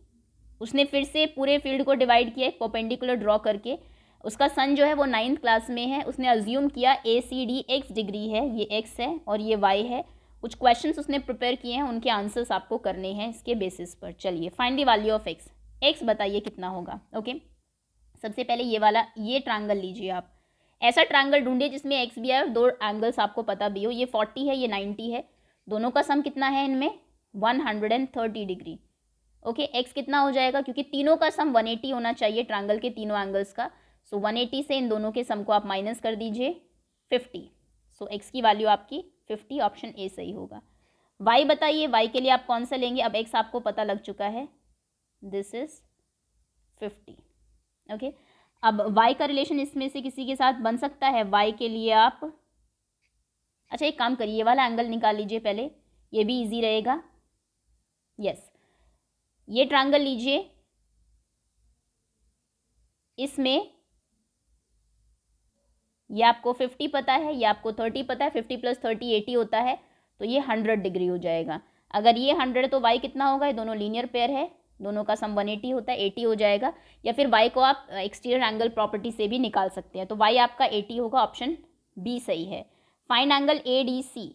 उसने फिर से पूरे फील्ड को डिवाइड किया, परपेंडिकुलर ड्रॉ करके। उसका सन जो है वो 9th क्लास में है, उसने अज्यूम किया ए सी डी एक्स डिग्री है, ये एक्स है और ये वाई है। कुछ क्वेश्चंस उसने प्रिपेयर किए हैं, उनके आंसर्स आपको करने हैं इसके बेसिस पर। चलिए, find the value of x, x बताइए कितना होगा। ओके, सबसे पहले ये वाला, ये ट्रायंगल लीजिए आप, ऐसा ट्रायंगल ढूंढिए जिसमें एक्स भी आए और दो एंगल्स आपको पता भी हो। ये 40 है, ये 90 है, दोनों का सम कितना है इनमें 130 डिग्री। ओके, एक्स कितना हो जाएगा, क्योंकि तीनों का सम 180 होना चाहिए ट्रायंगल के तीनों एंगल्स का। सो 180 से इन दोनों के सम को आप माइनस कर दीजिए 50। सो एक्स की वैल्यू आपकी 50, ऑप्शन ए सही होगा। वाई बताइए, वाई के लिए आप कौन सा लेंगे? अब एक्स आपको पता लग चुका है, दिस इज 50। ओके, अब वाई का रिलेशन इसमें से किसी के साथ बन सकता है? वाई के लिए आप, अच्छा एक काम करिए, ये वाला एंगल निकाल लीजिए पहले, ये भी इजी रहेगा। यस, ये ट्रायंगल लीजिए, इसमें ये आपको 50 पता है, ये आपको 30 पता है, 50 + 30 80 होता है, तो ये 100 डिग्री हो जाएगा। अगर ये 100 तो वाई कितना होगा? ये दोनों लीनियर पेयर है, दोनों का सम 180 होता है, 80 हो जाएगा। या फिर वाई को आप एक्सटीरियर एंगल प्रॉपर्टी से भी निकाल सकते हैं, तो वाई आपका 80 होगा, ऑप्शन बी सही है। Find angle A D C.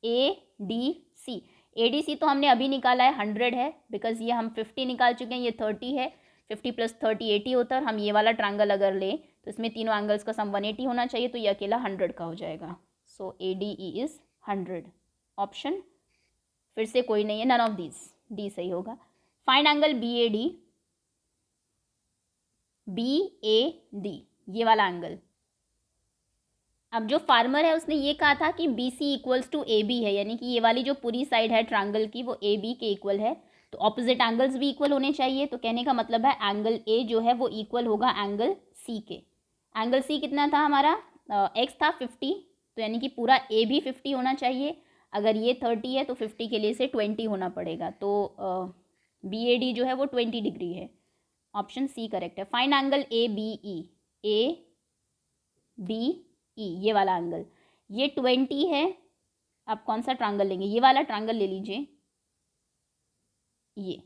A D C तो हमने अभी निकाला है, 100 है, बिकॉज ये हम 50 निकाल चुके हैं, ये 30 है, 50 + 30 80 होता है। और हम ये वाला ट्रायंगल अगर लें तो इसमें तीनों एंगल्स का सम 180 होना चाहिए, तो ये अकेला 100 का हो जाएगा। So A D E is 100, option फिर से कोई नहीं है, नन ऑफ दीज, डी सही होगा। Find angle B A D, ये वाला एंगल। अब जो फार्मर है उसने ये कहा था कि B C equals to A B है, यानी कि ये वाली जो पूरी साइड है ट्रायंगल की वो ए बी के इक्वल है, तो ऑपोजिट एंगल्स भी इक्वल होने चाहिए। तो कहने का मतलब है एंगल ए जो है वो इक्वल होगा एंगल सी के। एंगल सी कितना था हमारा? एक्स था 50, तो यानी कि पूरा ए भी 50 होना चाहिए। अगर ये 30 है तो 50 के लिए से 20 होना पड़ेगा, तो बी ए डी जो है वो 20 डिग्री है, ऑप्शन सी करेक्ट है। Find angle A B E, ये वाला एंगल, ये 20 है। आप कौन सा ट्रायंगल लेंगे? ये वाला ट्रायंगल ले लीजिए, ये,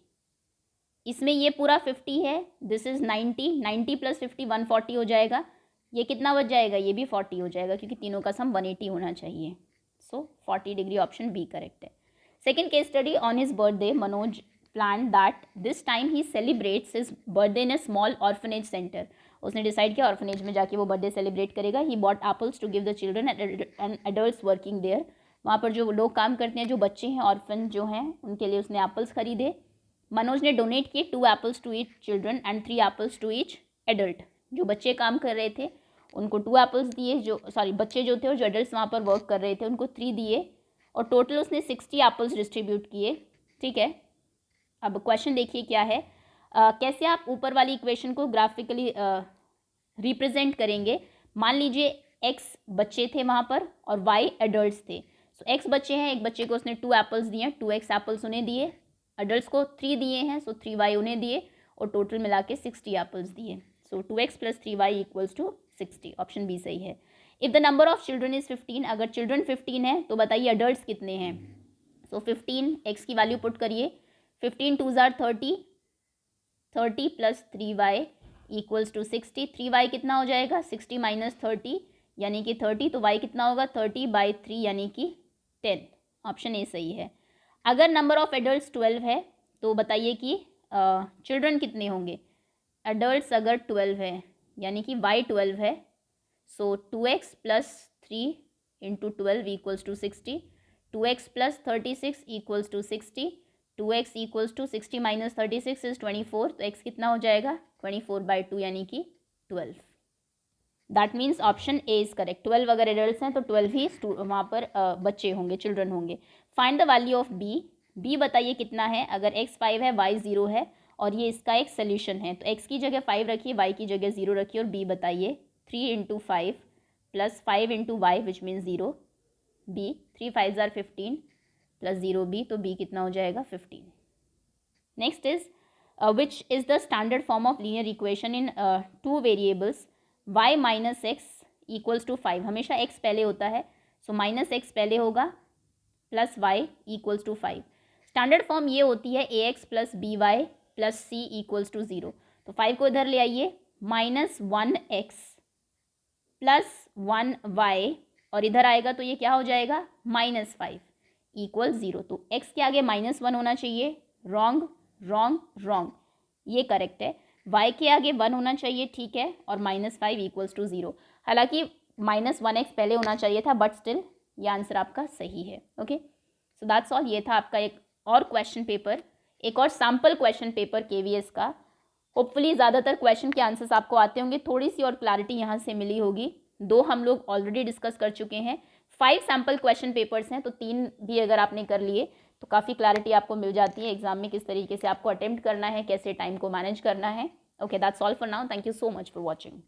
इसमें ये पूरा 50 है, दिस इज 90 + 50 140 हो जाएगा। ये कितना बच जाएगा? ये भी 40 हो जाएगा, क्योंकि तीनों का सम 180 होना चाहिए। So 40 degree, option B correct है। Second case study, on his birthday Manoj plan that this time he celebrates his birthday in a small orphanage centre. उसने डिसाइड किया ऑर्फनेज में जाके वो बर्थडे सेलिब्रेट करेगा। He bought apples to give the children and adults working there. वहाँ पर जो लोग काम करते हैं, जो बच्चे हैं, ऑर्फन जो हैं, उनके लिए उसने एप्पल्स खरीदे। मनोज ने डोनेट किए 2 apples to each children and 3 apples to each adult. जो बच्चे काम कर रहे थे उनको 2 एप्पल्स दिए, बच्चे जो थे और जो एडल्ट्स वहाँ पर वर्क कर रहे थे उनको 3 दिए, और टोटल उसने 60 एप्पल्स डिस्ट्रीब्यूट किए। ठीक है, अब क्वेश्चन देखिए क्या है। कैसे आप ऊपर वाली इक्वेशन को ग्राफिकली रिप्रेजेंट करेंगे? मान लीजिए एक्स बच्चे थे वहाँ पर और वाई एडल्ट्स थे। सो एक्स बच्चे हैं, एक बच्चे को उसने 2 एप्पल्स दिए, 2x एप्पल्स उन्हें दिए, एडल्ट्स को 3 दिए हैं, सो 3y उन्हें दिए, और टोटल मिला के 60 एप्पल्स दिए। सो 2x + 3y = 60, ऑप्शन बी सही है। If the number of children is 15, अगर चिल्ड्रन 15 है तो बताइए एडल्ट्स कितने हैं? सो 15, एक्स की वैल्यू पुट करिए, 15 2 ज़ार 30, 30 + 3y = 60। 3y कितना हो जाएगा? 60 - 30 यानी कि 30, तो y कितना होगा? 30/3 यानी कि 10, ऑप्शन ए सही है। अगर नंबर ऑफ एडल्ट्स 12 है तो बताइए कि चिल्ड्रन कितने होंगे? एडल्ट्स अगर 12 है यानी कि y 12 है, सो 2x + 3 × 12 = 60, 2x + 36 = 60, 2x = 60 - 36 इज 24, तो x कितना हो जाएगा? 24/2 यानी कि 12। That means option A is correct. 12 अगर एडल्ट्स हैं तो 12 ही वहाँ पर बच्चे होंगे, चिल्ड्रन होंगे। Find the value of B बताइए कितना है? अगर x 5 है, y 0 है, और ये इसका एक सोल्यूशन है, तो x की जगह 5 रखिए, y की जगह 0 रखिए, और b बताइए। 3 × 5 + 5 × y विच मीन्स 0, b 3 5 ज़ार 15 + 0b, तो b कितना हो जाएगा? 15। Next is which is the standard form of linear equation in 2 variables y - x = 5। हमेशा x पहले होता है, सो -x पहले होगा, प्लस y = 5। स्टैंडर्ड फॉर्म ये होती है ax + by + c = 0। तो 5 को इधर ले आइए, -1x + 1y, और इधर आएगा तो ये क्या हो जाएगा? -5 = 0। तो x के आगे -1 होना चाहिए, रॉन्ग रॉन्ग रॉन्ग, ये करेक्ट है। y के आगे 1 होना चाहिए, ठीक है, और -5 = 0। हालांकि -1x पहले होना चाहिए था, बट स्टिल ये आंसर आपका सही है। Okay, so that's all. ये था आपका एक और क्वेश्चन पेपर, एक और सैम्पल क्वेश्चन पेपर KVS का। होपफुली ज़्यादातर क्वेश्चन के आंसर्स आपको आते होंगे, थोड़ी सी और क्लैरिटी यहाँ से मिली होगी। 2 हम लोग ऑलरेडी डिस्कस कर चुके हैं, 5 सैम्पल क्वेश्चन पेपर्स हैं, तो 3 भी अगर आपने कर लिए तो काफ़ी क्लैरिटी आपको मिल जाती है एग्जाम में किस तरीके से आपको अटेम्प्ट करना है, कैसे टाइम को मैनेज करना है। Okay, that's all for now. Thank you so much for watching.